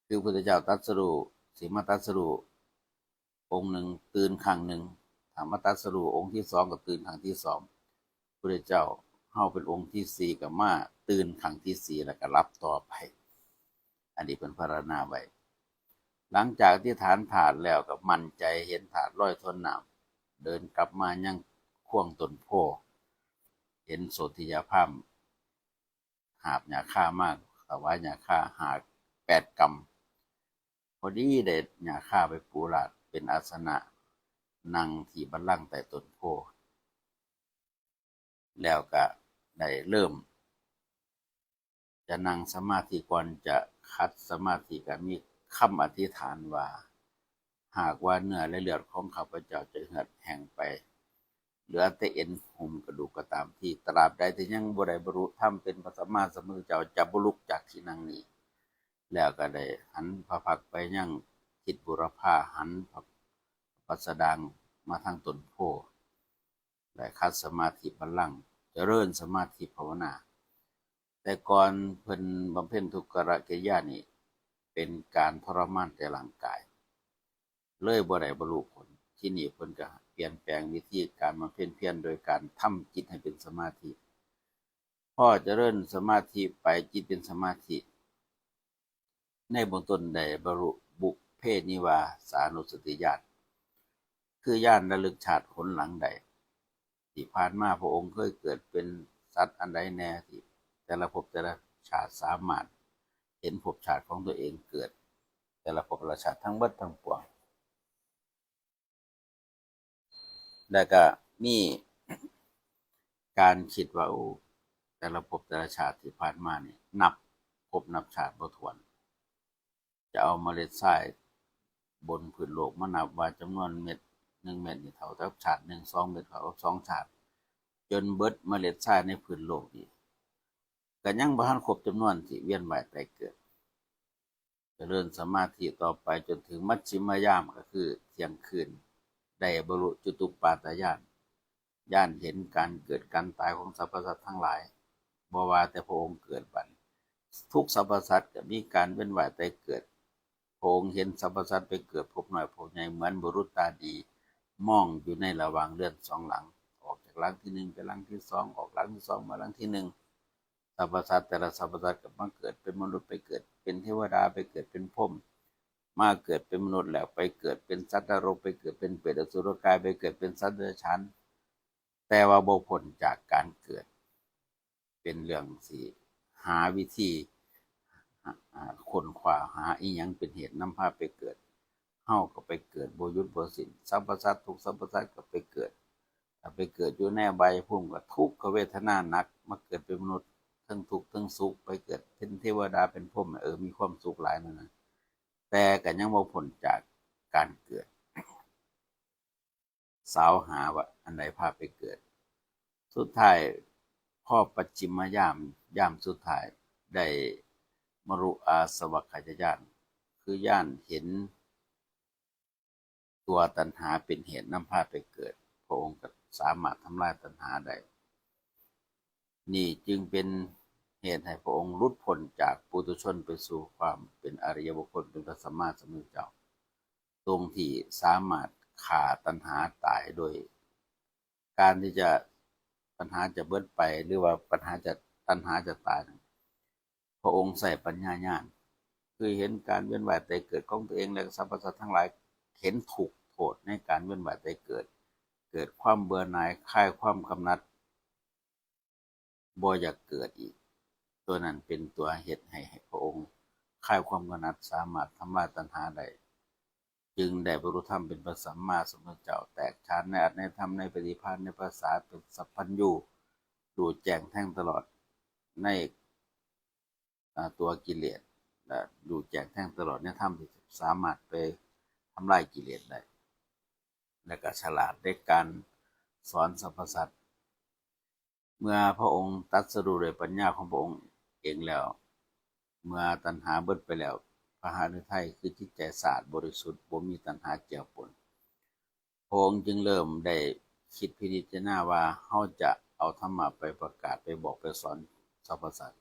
คือพระพุทธเจ้าตรัสรู้สิมาตรัสรู้องค์หนึ่งตื่นครั้งหนึ่งธรรมตรัสรู้องค์ที่สองก็ตื่นครั้งที่สองพระพุทธเจ้าเฮาเป็นองค์ที่สี่ก็มาตื่นครั้งที่สี่แล้วก็รับต่อไปอันนี้เป็นพรรณนาไว้หลังจากที่ฐานถาดแล้วก็มั่นใจเห็นถาดลอยทนน้ำเดินกลับมายังข่วงต้นโพเห็นโสธิยาภาพหาบหญ้าค่ามากถวายหญ้าค่าหา8 กำพอดีได้หญ้าค่าไปปูราดเป็นอาสนะนั่งที่บัลลังก์ใต้ต้นโพแล้วก็ได้เริ่มจะนั่งสมาธิก่อนจะคัดสมาธิก็มีคำอธิษฐานว่าหากว่าเนื้อและเลือดของข้าพเจ้าจะเหือดแห้งไปเหลือแต่เอ็นหุ้มกระดูกก็ตามที่ตราบใดที่ยังบ่ได้บรรลุธรรมเป็นพระสัมมาสัมพุทธเจ้าจะบ่ลุกจากที่นั่งนี้แล้วก็ได้หันพระพักไปยังทิศบุรพาหันพระปัสสดางมาทางต้นโพได้คัดสมาธิบัลลังก์เจริญสมาธิภาวนาแต่ก่อนเพิ่นบำเพ็ญทุกขกิริยานี่เป็นการทรมานแต่ร่างกายเลยบ่ได้บรรลุผลที่นี่เพิ่นก็เปลี่ยนแปลงวิธีการบำเพ็ญเพียรโดยการทำจิตให้เป็นสมาธิพอเจริญสมาธิไปจิตเป็นสมาธิในเบื้องต้นได้บรรลุบุพเพนิวาสานุสติญาณคือญาณระลึกชาติผลหลังใดที่ผ่านมาพระองค์เคยเกิดเป็นสัตว์อันใดแน่ที่แต่ละภพแต่ละชาติสามารถเห็นภพชาติของตัวเองเกิดแต่ละภพละชาติทั้งเบิดทั้งปวงแล้วก็มีการคิดว่าโอ้แต่ละภพแต่ละชาติที่ผ่านมานี่นับภพนับชาติบ่ถ้วนจะเอาเมล็ดทรายบนผืนโลกมานับว่าจำนวนเม็ด1 เม็ดนี่เท่ากับชาติ1 2 เม็ดเท่ากับ2 ชาติจนเบิดเมล็ดทรายในผืนโลกนี่ก็ยังบ่ทันครบจำนวนที่เวียนว่ายตายเกิดเจริญสมาธิต่อไปจนถึงมัชฌิมยามก็คือเที่ยงคืนได้บรรลุจตุปาตญาณญาณเห็นการเกิดการตายของสรรพสัตว์ทั้งหลายบ่ว่าแต่พระองค์เกิดบัดทุกสรรพสัตว์ก็มีการเวียนว่ายตายเกิดพระองค์เห็นสรรพสัตว์ไปเกิดพบน้อยพบใหญ่เหมือนบุรุษตาดีมองอยู่ในระหว่างเรือน2 หลังออกจากหลังที่1ไปหลังที่2ออกหลังที่2มาหลังที่1สรรพสัตว์แต่ละสรรพสัตว์ก็มาเกิดเป็นมนุษย์ไปเกิดเป็นเทวดาไปเกิดเป็นพรหมมาเกิดเป็นมนุษย์แล้วไปเกิดเป็นสัตว์นรกไปเกิดเป็นเปรตอสุรกายไปเกิดเป็นสัตว์เดรัจฉานแต่ว่าบ่พ้นจากการเกิดเป็นเรื่องสิหาวิธีค้นคว้าหาอีหยังเป็นเหตุนำพาไปเกิดเฮาก็ไปเกิดบ่หยุดบ่สิ้นสรรพสัตว์ทุกสรรพสัตว์ก็ไปเกิดถ้าไปเกิดอยู่ในอบายภูมิก็ทุกขเวทนาหนักมาเกิดเป็นมนุษย์ทั้งทุกข์ทั้งสุขไปเกิดเป็นเทวดาเป็นพรหมมีความสุขหลายนั่นน่ะแต่ก็ยังบ่พ้นจากการเกิดสาวหาว่าอันใดพาไปเกิดสุดท้ายพ่อปัจฉิมยามสุดท้ายได้มรุอาสวัคคายญาณคือญาณเห็นตัวตัณหาเป็นเหตุนำพาไปเกิดพระองค์ก็สามารถทำลายตัณหาได้นี่จึงเป็นเหตุให้พระองค์หลุดพ้นจากปุถุชนไปสู่ความเป็นอริยบุคคลเป็นพระสัมมาสัมพุทธเจ้าตรงที่สามารถฆ่าตัณหาตายโดยการที่จะปัญหาจะเบิดไปหรือว่าตัณหาจะตายพระองค์ใส่ปัญญาญาณคือเห็นการเวียนว่ายตายเกิดของตัวเองและสรรพสัตว์ทั้งหลายเห็นถูกโทษในการเวียนว่ายตายเกิดความเบื่อหน่ายคลายความกำหนัดบ่อยากเกิดอีกตัวนั้นเป็นตัวเหตุให้พระองค์คลายความกำหนัดสามารถทำลายตัณหาได้จึงได้บรรลุธรรมเป็นพระสัมมาสัมพุทธเจ้าแตกฉานในอัตในธรรมในปฏิภาณในภาษาเป็นสัพพัญญูรู้แจ้งแทงตลอดในตัวกิเลส ดูแจ้งแทงตลอดเนี่ยทำที่สามารถไปทำลายกิเลสได้และก็ฉลาดในการสอนสรรพสัตว์เมื่อพระองค์ตรัสรู้ด้วยปัญญาของพระองค์เองแล้วเมื่อตัณหาเบิดไปแล้วพระหฤทัยคือจิตใจสะอาดบริสุทธิ์บ่มีตัณหาเกี่ยวปนพระองค์จึงเริ่มได้คิดพิจารณาว่าเขาจะเอาธรรมะไปประกาศไปบอกไปสอนสรรพสัตว์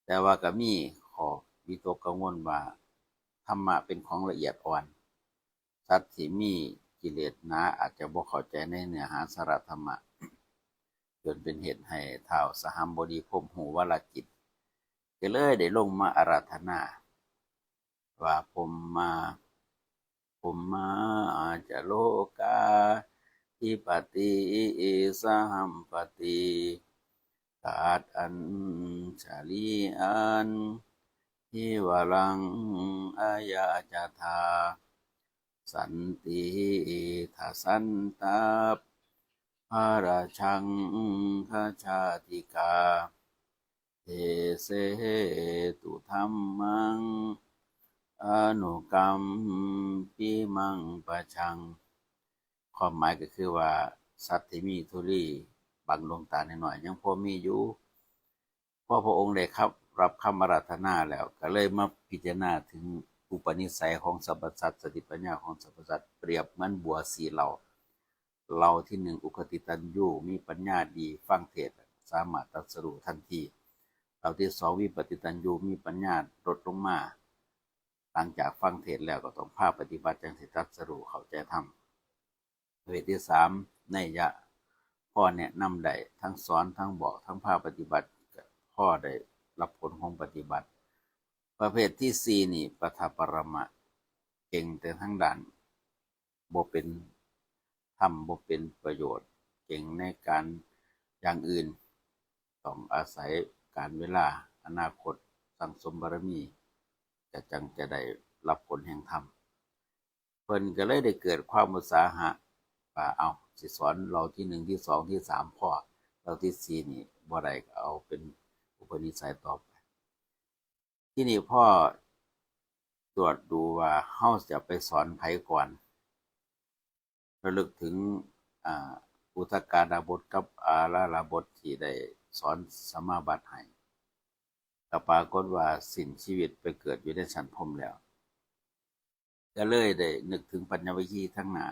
แต่ว่าก็มีข้อวิตกกังวลว่าธรรมะเป็นของละเอียดอ่อนสัตว์ที่มีกิเลสหนาอาจจะบ่เข้าใจในเนื้อหาสาระธรรมะจนเป็นเหตุให้ท้าวสหัมบดีพรหมหูวรจิตก็เลยได้ลงมาอาราธนาว่าผมมาอาจจะโลกาทิปติสหัมปติตาดอัญชลีอันทิวรังอายาจธาสันติทัสันตาภาราชังคชาติกาเทเสตุธรรมังอนุกรรมปิมังปะชังความหมายก็คือว่าสัตว์ที่มีทุลีบังดวงตาหน่อยๆยังพอมีอยู่พอพระองค์ได้ครับรับคำอาราธนาแล้วก็เลยมาพิจารณาถึงอุปนิสัยของสรรพสัตว์สติปัญญาของสรรพสัตว์เปรียบเหมือนบัวสีเหล่าที่หนึ่งอุคติตัญญูมีปัญญาดีฟังเทศสามารถตรัสรู้ทันทีเหล่าที่สองวิปติตัญญูมีปัญญาลดลงมาหลังจากฟังเทศแล้วก็ต้องภาคปฏิบัติจังสิตรัสรู้เข้าใจธรรมประเภทที่สามนัยยะพ่อแนะนำได้ทั้งสอนทั้งบอกทั้งภาคปฏิบัติพ่อได้รับผลของปฏิบัติประเภทที่สี่นี่ปทัปปรมะเก่งแต่ทั้งด้านบ่เป็นธรรมบ่เป็นประโยชน์เก่งในการอย่างอื่นต้องอาศัยการเวลาอนาคตสั่งสมบารมีจังจะได้รับผลแห่งธรรมเพิ่นก็เลยได้เกิดความอุตสาหะว่าเอาสิสอนเราที่หนึ่งที่สองที่สามพ่อเราที่สี่นี่บ่ได้ก็เอาเป็นอุปนิสัยต่อไปที่นี่พ่อตรวจดูว่าเฮาจะไปสอนไผก่อนระลึกถึงอุทกาดาบทกับอาราลาบทที่ได้สอนสมาบัติให้ก็ปรากฏว่าสิ้นชีวิตไปเกิดอยู่ในชั้นพรหมแล้วก็เลยได้นึกถึงปัญญวิธีทั้งหน้า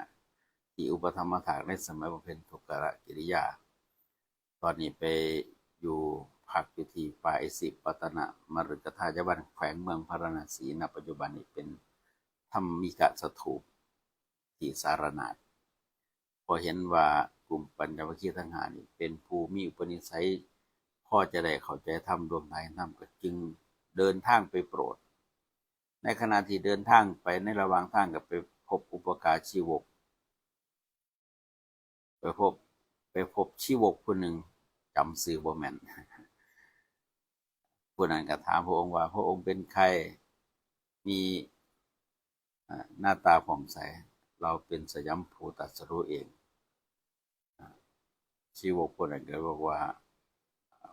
ที่อุปธรรมถากในสมัยบำเพ็ญทุกขกิริยาตอนนี้ไปอยู่พักอยู่ที่ป่าอิสิปตนะมฤคทายวันแขวงเมืองพาราณสีณปัจจุบันนี้เป็นธรรมิกสถูปที่สารนาถพอเห็นว่ากลุ่มปัญญวิคีทั้งหานี่เป็นผู้มีอุปนิสัยพ่อจะได้เข้าใจธรรมดวงไหนธรรมก็จึงเดินทางไปโปรดในขณะที่เดินทางไปในระหว่างทางก็ไปพบอุปการชีวกไปพบชีวกคนหนึ่งจำชื่อบ่แม่นผู้นั้นก็ถามพระองค์ว่าพระองค์เป็นใครมีหน้าตาผ่องใสเราเป็นสยามภูตรัสรู้เองชีวกคนนั้นก็บอกว่า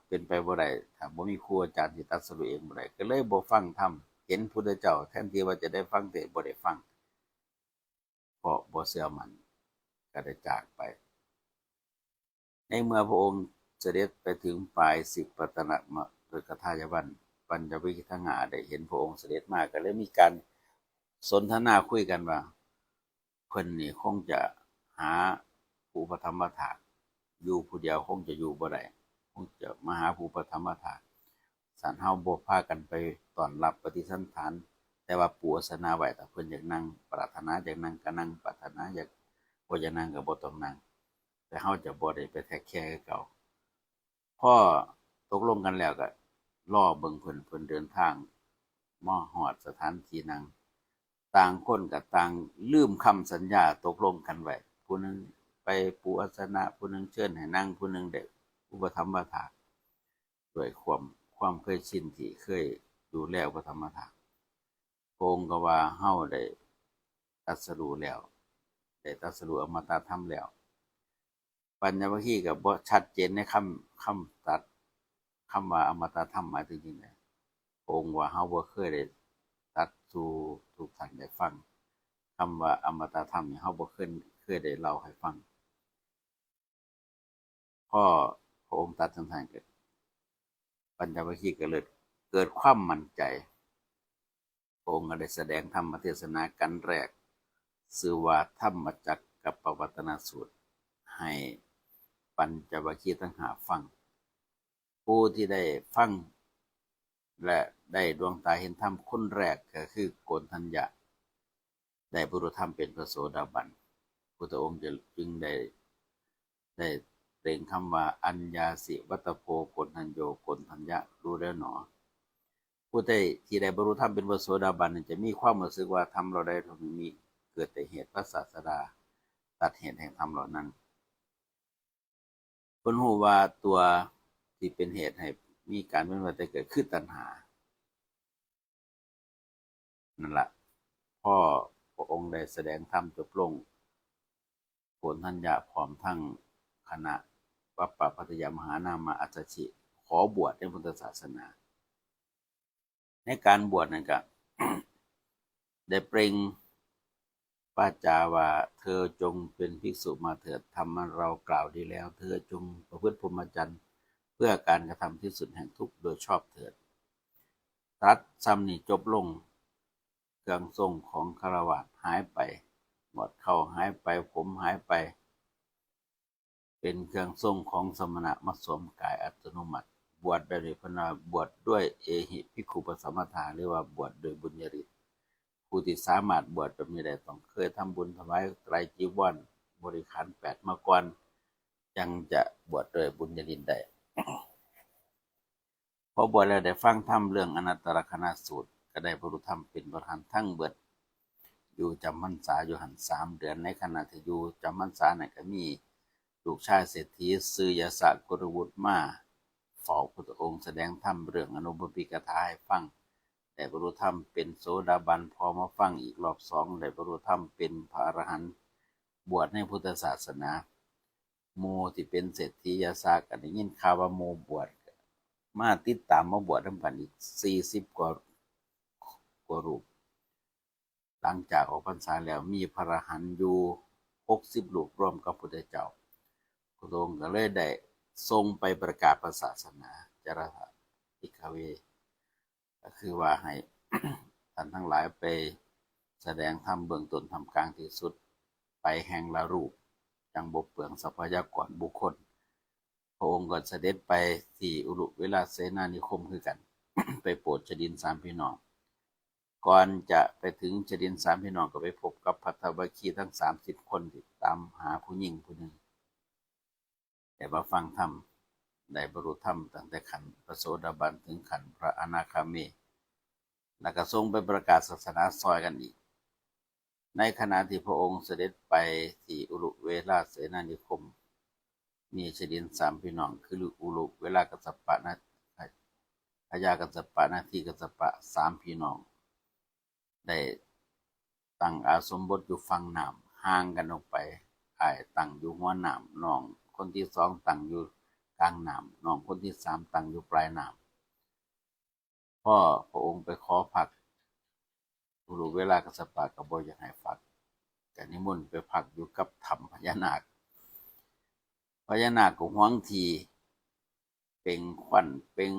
เป็นไปบ่ได้ถ้าบ่มีครูอาจารย์ที่ตรัสรู้เองบ่ได้ก็เลยบ่ฟังธรรมเห็นพุทธเจ้าแทนที่ว่าจะได้ฟังแต่บ่ได้ฟังเพราะบ่เชื่อมั่นก็ได้จากไปในเมื่อพระองค์เสด็จไปถึงปลายสิบปตนะมฤคทายวันปัญจวิคิทงาได้เห็นพระองค์เสด็จมาก็เลยมีการสนทนาคุยกันว่าเพิ่นนี่คงจะหาผู้ปฐมถากอยู่ผู้เดียวคงจะอยู่บ่ได้คงจะมาหาผู้ปฐมถากสันเฮาบ่พากันไปต้อนรับปฏิสันถานแต่ว่าปู่อาสนะไว้ถ้าเพิ่นอยากนั่งปรารถนาอยากนั่งก็นั่งปรารถนาอยากบ่อยากนั่งก็บ่ต้องนั่งแต่เฮาจะบ่ได้ไปแทกแค่เก่าพอตกลงกันแล้วก็รอเบิ่งเพิ่นเดินทางมาฮอดสถานที่นั่งต่างคนก็ต่างลืมคำสัญญาตกลงกันไว้ผู้นึงไปปู่อาสนะผู้นึงเชิญให้นั่งผู้นึงได้อุปถัมภ์ถากด้วยความเคยชินที่เคยดูแลอุปถัมภ์ถากพระองค์ก็ว่าเฮาได้ตรัสรู้แล้วได้ตรัสรู้อมตะธรรมแล้วปัญญวคีก็บ่ชัดเจนในคำตัดคำว่าอมตะธรรมหมายถึงจังไดพ องค์ว่าเฮาบ่เคยได้ตัดสู่ทุกท่านได้ฟังคำว่าอมตะธรรมนี่เฮาบ่เคยได้เล่าให้ฟังพ่อพระองค์ตัดจังซั่นก็ปัญจวัคคีย์ก็เลยเกิดความมั่นใจพระองค์ก็ได้แสดงธรรมเทศนากันแรกชื่อว่าธรรมจักรกับปวัตตนสูตรให้ปัญจวัคคีย์ทั้ง5ฟังผู้ที่ได้ฟังและได้ดวงตาเห็นธรรมคนแรกก็คือโกณฑัญญะได้บรรลุธรรมเป็นพระโสดาบันพุทธองค์จึงได้เปล่งคำว่าอัญญาสิวัตโพโกณฑัญโยโกณฑัญญะรู้แล้วหนอผู้ที่ได้บรรลุธรรมเป็นพระโสดาบันจะมีความรู้สึกว่าธรรมเราได้ตรงนี้เกิดแต่เหตุพระศาสดาตัดเหตุแห่งธรรมเหล่านั้นเพิ่นรู้ว่าตัวที่เป็นเหตุให้มีการเป็นวัฏเกิดคือตัณหานั่นแหละพ่อพระองค์ได้แสดงธรรมจบลงโกณฑัญญะพร้อมทั้งคณะวัปปปัตตยมหานามอัสสชิขอบวชในพุทธศาสนาในการบวชนั่นก็ ได้เปล่งปาจาว่าเธอจงเป็นภิกษุมาเถิดธรรมเรากล่าวดีแล้วเธอจงประพฤติพรหมจรรย์เพื่อการกระทำที่สุดแห่งทุกข์โดยชอบเถิดตรัสซ้ำนี้จบลงเครื่องทรงของฆราวาสหายไปหมดเข้าหายไปผมหายไปเป็นเครื่องทรงของสมณะมาสวมกายอัตโนมัติบวชแบบนี้พนาบวชด้วยเอหิภิกขุปสัมปทาหรือว่าบวชโดยบุญญาฤทธิ์ผู้ที่สามารถบวชแบบนี้ได้ต้องเคยทำบุญถวายไตรจีวรบริขาร8มาก่อนยังจะบวชโดยบุญญาฤทธิ์ได้พอบวชแล้วได้ฟังธรรมเรื่องอนัตตลกนสูตรก็ได้บรรลุธรรมเป็นประธานทั้งเบิดอยู่จำพรรษาอยู่หัน3 เดือนในขณะที่อยู่จำพรรษาเนี่ยก็มีลูกชายเศรษฐีซื้อยศกุลวุฒิมาเฝ้าพุทธองค์แสดงธรรมเรื่องอนุปปิกถาให้ฟังได้บรรลุธรรมเป็นโสดาบันพอมาฟังอีกรอบ2ได้บรรลุธรรมเป็นพระอรหันต์บวชในพุทธศาสนาโมที่เป็นเศรษฐียศก็ได้ยินข่าวว่าโมบวชมาติดตามมาบวชทั้งพันอีก40กว่ารูปหลังจากออกพรรษาแล้วมีพระอรหันต์อยู่60รูปร่วมกับพุทธเจ้าพระองค์ก็เลยได้ทรงไปประกาศศาสนาจารภิกขเวก็คือว่าให้ ท่านทั้งหลายไปแสดงธรรมเบื้องต้นทำกลางที่สุดไปแห่งละรูปจังบ่เปลืองทรัพยากรบุคคลพระองค์ก็เสด็จไปที่อุรุเวลาเสนานิคมคือกัน ไปโปรดชดิน3พี่น้องก่อนจะไปถึงชดิน3พี่น้องก็ไปพบกับภัททวัคคีย์ทั้ง30คนที่ตามหาผู้หญิงผู้หนึ่งได้มาฟังธรรมได้บรรลุธรรมตั้งแต่ขันพระโสดาบันถึงขันพระอนาคามีแล้วก็ทรงไปประกาศศาสนาซอยกันอีกในขณะที่พระองค์เสด็จไปที่อุรุเวลาเสนานิคมมีชดิน3พี่น้องคืออุรุเวลากัสสปะนะพญากัสสปะนาทีกัสสปะ3พี่น้องได้ตั้งอาสมบทอยู่ฝั่งน้ำห่างกันออกไปอ้ายตั้งอยู่หัวน้ำน้องคนที่2ตั้งอยู่กลางน้ำน้องคนที่3ตั้งอยู่ปลายน้ำพ่อพระองค์ไปขอพักอุรุเวลากัสสปะก็บ่อยากให้พักก็นิมนต์ไปพักอยู่กับถ้ำพญานาคพญานาคก็หวงทีเปล่งควันเปล่ง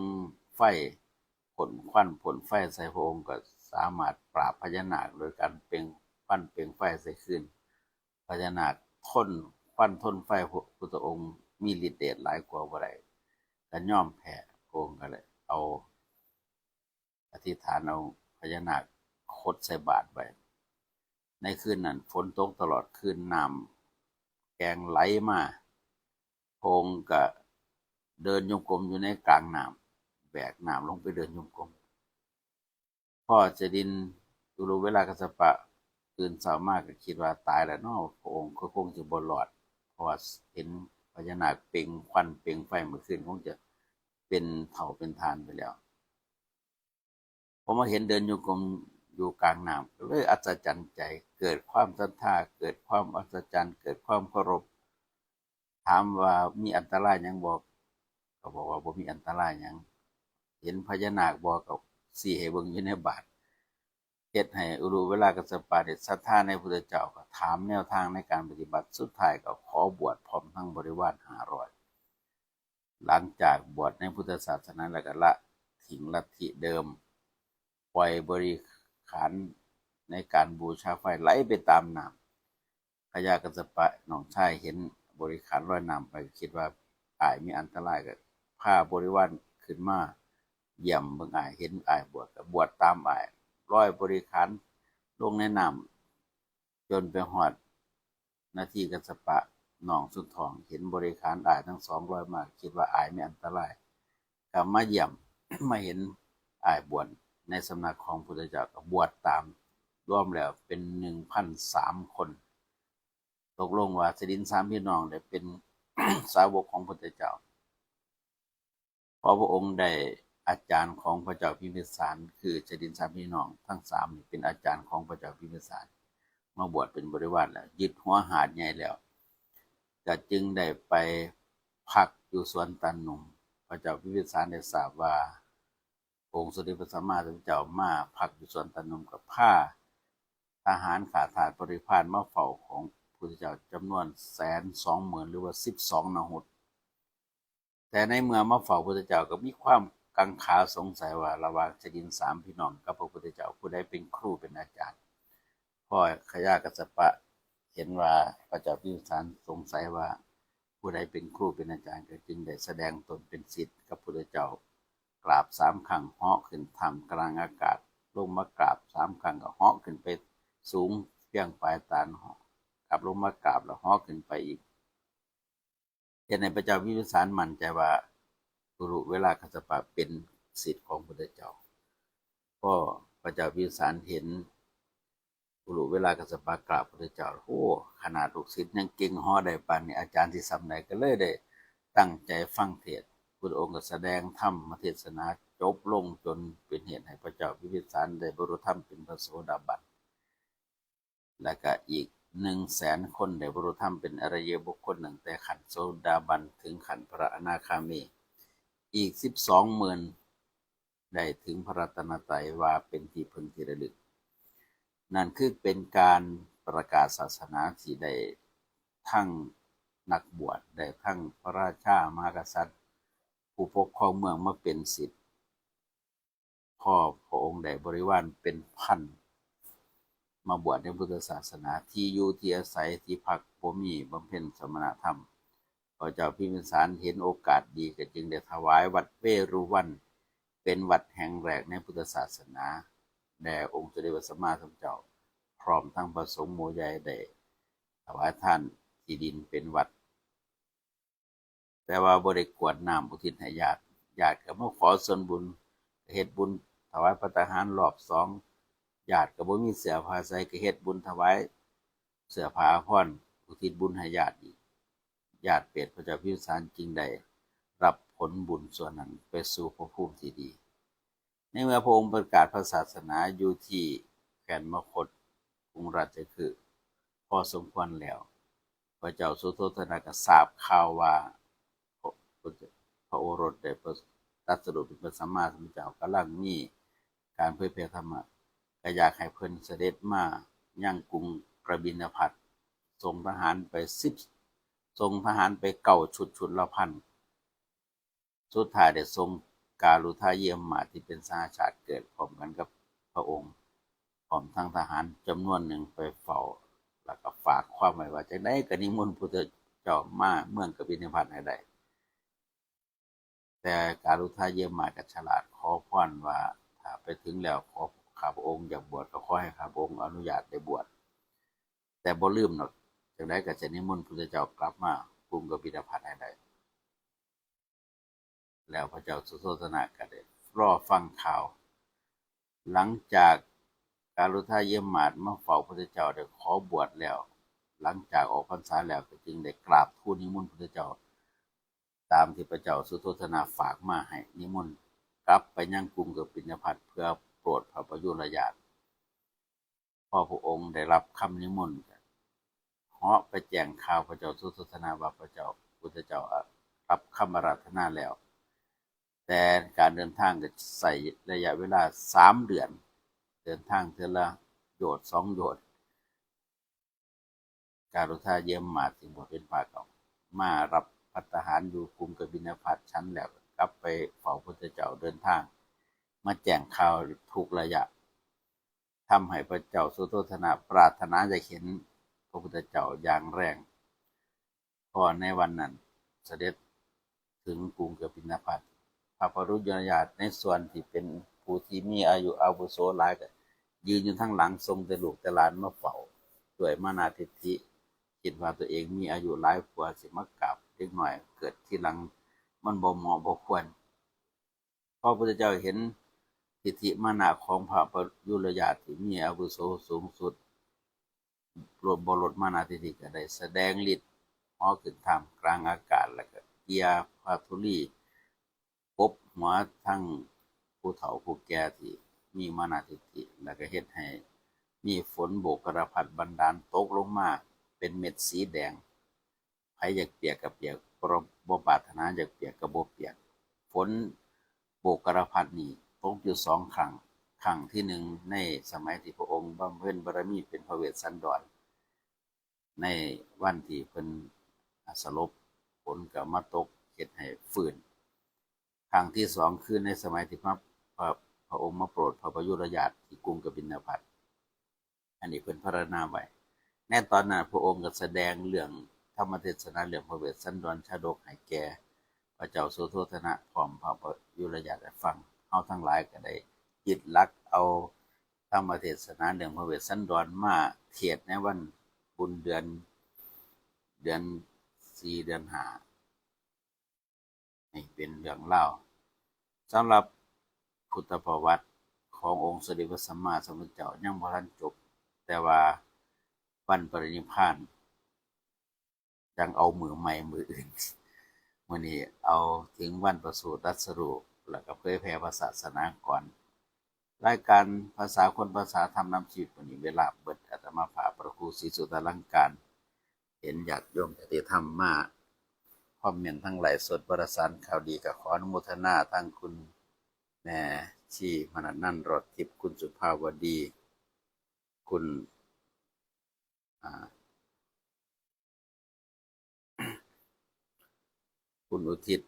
ไฟผลควันผลไฟใส่พระองค์ก็สามารถปราบพญานาคโดยการเปล่งควันเปล่งไฟใส่ขึ้นพญานาคทนควันทนไฟพระพุทธองค์มีฤทธิ์เดชหลายกว่าบ่ได้ก็ยอมแพ้พระองค์ก็เลยเอาอธิษฐานเอาพญานาคคดใส่บาตรไว้ในคืนนั้นฝนตกตลอดคืนน้ำแกงไหลมาพระองค์ก็เดินจงกรมอยู่ในกลางน้ำแบกน้ำลงไปเดินจงกรมพ่อชดินอุรุเวลากัสสปะตื่นเช้ามากก็คิดว่าตายแล้วเนาะพระองค์ก็คงจะบ่รอดเพราะว่าเห็นพญานาคเปล่งควันเปล่งไฟเมื่อคืนคงจะเป็นเผาเป็นทานไปแล้วพอมาเห็นเดินจงกรมอยู่กลางน้ำก็เลยอัศจรรย์ใจเกิดความศรัทธาเกิดความอัศจรรย์เกิดความเคารพถามว่ามีอันตรายหยังบ่ก็บอกว่าบ่มีอันตรายหยังเห็นพญานาคบ่ก็ สี่ให้เบิ่งอยู่ในบาทเฮ็ดให้อุรุเวลากัสสปะได้ศรัทธาในพุทธเจ้าก็ถามแนวทางในการปฏิบัติสุดท้ายก็ขอบวชพร้อมทั้งบริวาร500หลังจากบวชในพุทธศาสนาแล้วก็ละทิ้งลัทธิเดิมปล่อยบริขารในการบูชาไฟไหลไปตามน้ำพญากัสสปะน้องชายเห็นบริขารลอยน้ำไปคิดว่าอายมีอันตรายก็พาบริวารขึ้นมาเยี่ยมเบิ่งอายเห็นอายบวชก็บวชตามอายลอยบริขารลงในน้ำจนไปฮอดนาทีกัสสปะน้องสุดทองเห็นบริขารอายทั้งสองลอยมาคิดว่าอายมีอันตรายก็มาเยี่ยม มาเห็นอายบวชในสำนักของพุทธเจ้าก็บวชตามรวมแล้วเป็น 1,003 คนตกลงว่าสดินสามพี่น้องได้เป็น สาวกของพุทธเจ้าเพราะพระองค์ได้อาจารย์ของพระเจ้าพิมพิสารคือสดินสามพี่น้องทั้ง3นี่เป็นอาจารย์ของพระเจ้าพิมพิสารมาบวชเป็นบริวารแล้วยึดหัวหาดใหญ่แล้วก็จึงได้ไปพักอยู่สวนตาลหนุ่มพระเจ้าพิมพิสารได้ทราบว่าองค์สมเด็จพระสัมมาสัมพุทธเจ้ามาพักอยู่สวนตาลหนุ่มกับผ้าทหารขาทาสบริพารมาเฝ้าของพุทธเจ้าจำนวน120,000หรือว่า12นาหุฏแต่ในเมื่อมาเฝ้าพุทธเจ้าก็มีความกังขาสงสัยว่าระหว่างสดิน3พี่น้องกับพระพุทธเจ้าผู้ใดเป็นครูเป็นอาจารย์พ่อขยากัสสปะเห็นว่าพระเจ้าพิมพิสารสงสัยว่าผู้ใดเป็นครูเป็นอาจารย์ก็จึงได้แสดงตนเป็นศิษย์กับพุทธเจ้ากราบ3ครั้งเหาะขึ้นท่ามกลางอากาศลงมากราบ3ครั้งก็เหาะขึ้นไปสูงเพียงปลายตาลกลับลงมากราบแล้วเหาะขึ้นไปอีกเห็นในพระเจ้าพิมพิสารมั่นใจว่ากุรุเวลากัสสปะเป็นศิษย์ของพุทธเจ้าก็พระเจ้าพิมพิสารเห็นกุรุเวลากัสสปะกราบพุทธเจ้าโอ้ขนาดลูกศิษย์ยังเก่งเหาะได้ปานนี้อาจารย์ที่สำไหนก็เลยได้ตั้งใจฟังเทศน์พุทธองค์ก็แสดงธรรมเทศนาจบลงจนเป็นเหตุให้พระเจ้าพิมพิสารได้บรรลุธรรมเป็นพระโสดาบันและก็อีก100,000 คนได้บรรลุธรรมเป็นอริยบุคคลตั้งแต่ขันธ์โสดาบันถึงขันธ์พระอนาคามีอีก12,000ได้ถึงพระรัตนตรัยว่าเป็นที่พึงที่ระลึกนั่นคือเป็นการประกาศศาสนาที่ได้ทั้งนักบวชได้ทั้งพระราชามหากษัตริย์ผู้ปกครองเมืองมาเป็นศิษย์พ่อพระองค์ได้บริวารเป็นพันมาบวชในพุทธศาสนาที่อยู่ที่อาศัยที่พักบ่มีบำเพ็ญสมณธรรมพระเจ้าพิมพิสารเห็นโอกาสดีก็จึงได้ถวายวัดเวรุวันเป็นวัดแห่งแรกในพุทธศาสนาแด่องค์สมเด็จพระสัมมาสัมพุทธเจ้าพร้อมทั้งพระสงฆ์หมู่ใหญ่ได้ถวายท่านที่ดินเป็นวัดแต่ว่าบ่ได้กรวดน้ำอุทิศให้ญาติก็มาขอส่วนบุญเฮ็ดบุญถวายภัตตาหารรอบ2ญาติก็บ่มีเสื้อผ้าใส่ก็เฮ็ดบุญถวายเสื้อผ้าอาภรณ์อุทิศบุญให้ญาติอีกญาติเป็ดพระเจ้าพิมพิสารจึงได้รับผลบุญส่วนนั้นไปสู่ภพภูมิที่ดีในเมื่อพระองค์ประกาศพระศาสนาอยู่ที่แก่นมคธกรุงราชคฤห์พอสมควรแล้วพระเจ้าสุโธทนะก็ทราบข่าวว่าพระโอรสได้ตรัสรู้เป็นพระสัมมาสัมพุทธเจ้ากำลังมีการเผยแผ่ธรรมะก็อยากให้เพิ่นเสด็จมายังกรุงกบิลพัสส่งทหารไป9 ชุดละพันสุดท้ายได้ทรงกาลุทาเยี่ยมมาที่เป็นสหชาติเกิดพร้อมกันกับพระองค์พร้อมทั้งทหารจำนวนหนึ่งไปเฝ้าแล้วก็ฝากความไว้ว่าจังได๋ก็นิมนต์พุทธเจ้ามาเมืองกบิลพัสให้ได้แต่กาลุทาเยี่ยมมาก็ฉลาดขอพรว่าถ้าไปถึงแล้วขอข้าพระองค์อยากบวชก็ขอให้ข้าพระองค์อนุญาตได้บวชแต่บ่ลืมหรอกจังได๋ก็จะนิมนต์พุทธเจ้ากลับมากรุงกบิลพัสให้ได้แล้วพระเจ้าสุโธทนะก็ได้รอฟังข่าวหลังจากกาลุทาเยี่ยมมามาเฝ้าพระพุทธเจ้าได้ขอบวชแล้วหลังจากออกพรรษาแล้วก็จึงได้กราบทูลนิมนต์พระพุทธเจ้าตามที่พระเจ้าสุโธทนะฝากมาให้นิมนต์กลับไปยังกรุงกบิลพัสเพื่อโปรดพระประยุรญาติพอพระองค์ได้รับคำนิมนต์เหาะไปแจ้งข่าวพระเจ้าสุโธทนะว่าพระเจ้าพุทธเจ้ารับคำอาราธนาแล้ว แต่การเดินทางก็ใส่ระยะเวลา3 เดือนเดินทางเทื่อละโยชน์2 โยชน์การุธาเยี่ยมมาถึงบทเป็นภาคเก่ามารับภัตตาหารอยู่กรุงกบิลพัสชั้นแล้วกลับไปเฝ้าพระพุทธเจ้าเดินทางมาแจ้งข่าวทุกระยะทำให้พระเจ้าสุโธทนะปรารถนาจะเห็นพระพุทธเจ้าอย่างแรงพอในวันนั้นเสด็จถึงกรุงกบิลพัสพระปรุญญาตในส่วนที่เป็นผู้ที่มีอายุอาวุโสหลายก็ยืนอยู่ทั้งหลังทรงแต่ลูกแต่หลานมาเฝ้าด้วยมานาทิฏฐิคิดว่าตัวเองมีอายุหลายกว่าสิมากราบเล็กหน่อยเกิดที่หลังมันบ่เหมาะบ่ควรพระพุทธเจ้าเห็นทิฏฐิมานะของพระปยุรญาติที่มีอาวุโสสูงสุดรวมบรดมานาทิฏฐิก็ได้แสดงฤทธิ์เหาะขึ้นท่ามกลางอากาศแล้วก็เกียพระธุลีปบหัวทั้งผู้เฒ่าผู้แก่ที่มีมานาทิฏฐิแล้วก็เฮ็ดให้มีฝนโบกกระพัดบันดาลตกลงมาเป็นเม็ดสีแดงใครอยากเปียกก็เปียกบ่ปรารถนาอยากเปียกก็บ่เปียกฝนโบกกระพัดนี่ตกอยู่2 ครั้งครั้งที่1ในสมัยที่พระองค์บำเพ็ญบารมีเป็นพระเวสสันดรในวันที่เพิ่นสลบฝนก็มาตกเฮ็ดให้ฟื้นครั้งที่2คือในสมัยที่พระองค์มาโปรดพระปยุรญาติที่กรุงกบิลพัสอันนี้เพิ่นพรรณนาไว้ในตอนนั้นพระองค์ก็แสดงเรื่องธรรมเทศนาเรื่องพระเวสสันดรชาดกให้แก่พระเจ้าสุโธทนะพร้อมพระปยุรญาติได้ฟังเฮาทั้งหลายก็ได้ยึดหลักเอาธรรมเทศนาเรื่องพระเวสสันดรมาเทศน์ในวันบุญเดือน4เดือน5นี่เป็นเรื่องเล่าสำหรับพุทธประวัติขององค์สมเด็จพระสัมมาสัมพุทธเจ้ายังบ่ทันจบแต่ว่าวันปรินิพพานจังเอามือใหม่มืออื่นมื้อนี้เอาถึงวันประสูติตรัสรู้แล้วก็เผยแผ่พระศาสนาก่อนรายการภาษาคนภาษาธรรมนำชีวิตวันนี้เวลาเบิดอาตมาภาพพระครูศรีสุตลังการเห็นญาติโยมญาติธรรมมาคอมเมนต์ทั้งหลายสดประสานข่าวดีก็ขออนุโมทนาทั้งคุณแม่ชีมนัสนันท์รอดทิพย์คุณสุภาวดีคุณอุทิศ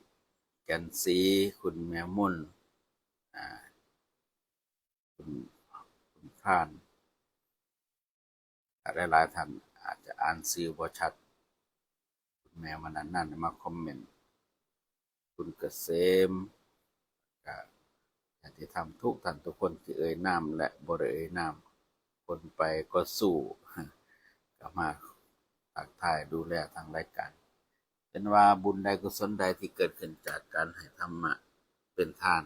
แก่นศรีคุณแม่มุ่นคุณข้านหลายๆท่านอาจจะอ่านชื่อบ่ชัดคุณแม่มนัสนันท์มาคอมเมนต์คุณเกษมก็ญาติธรรมทุกท่านทุกคนที่เอ่ยนามและบ่ได้เอ่ยนามคนไปก็สู้ก็มาทักทายดูแลทางรายการเป็นว่าบุญใดกุศลใดที่เกิดขึ้นจากการให้ธรรมะเป็นทาน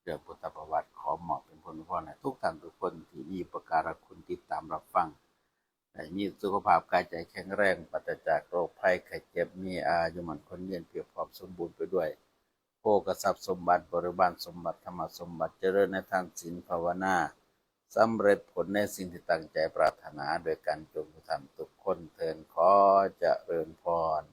เรื่องพุทธประวัติขอเหมาะเป็นผลพรให้ทุกท่านทุกคนที่มีประการคุณติดตามรับฟังให้มีสุขภาพกายใจแข็งแรงปราศจากโรคภัยไข้เจ็บมีอายุมั่นขวัญยืนเพียบพร้อมสมบูรณ์ไปด้วยโภคทรัพย์สมบัติบริวารสมบัติธรรมสมบัติเจริญในทางศีลภาวนาสำเร็จผลในสิ่งที่ตั้งใจปรารถนาโดยการจงทุกท่านทุกคนเทินขอเจริญพร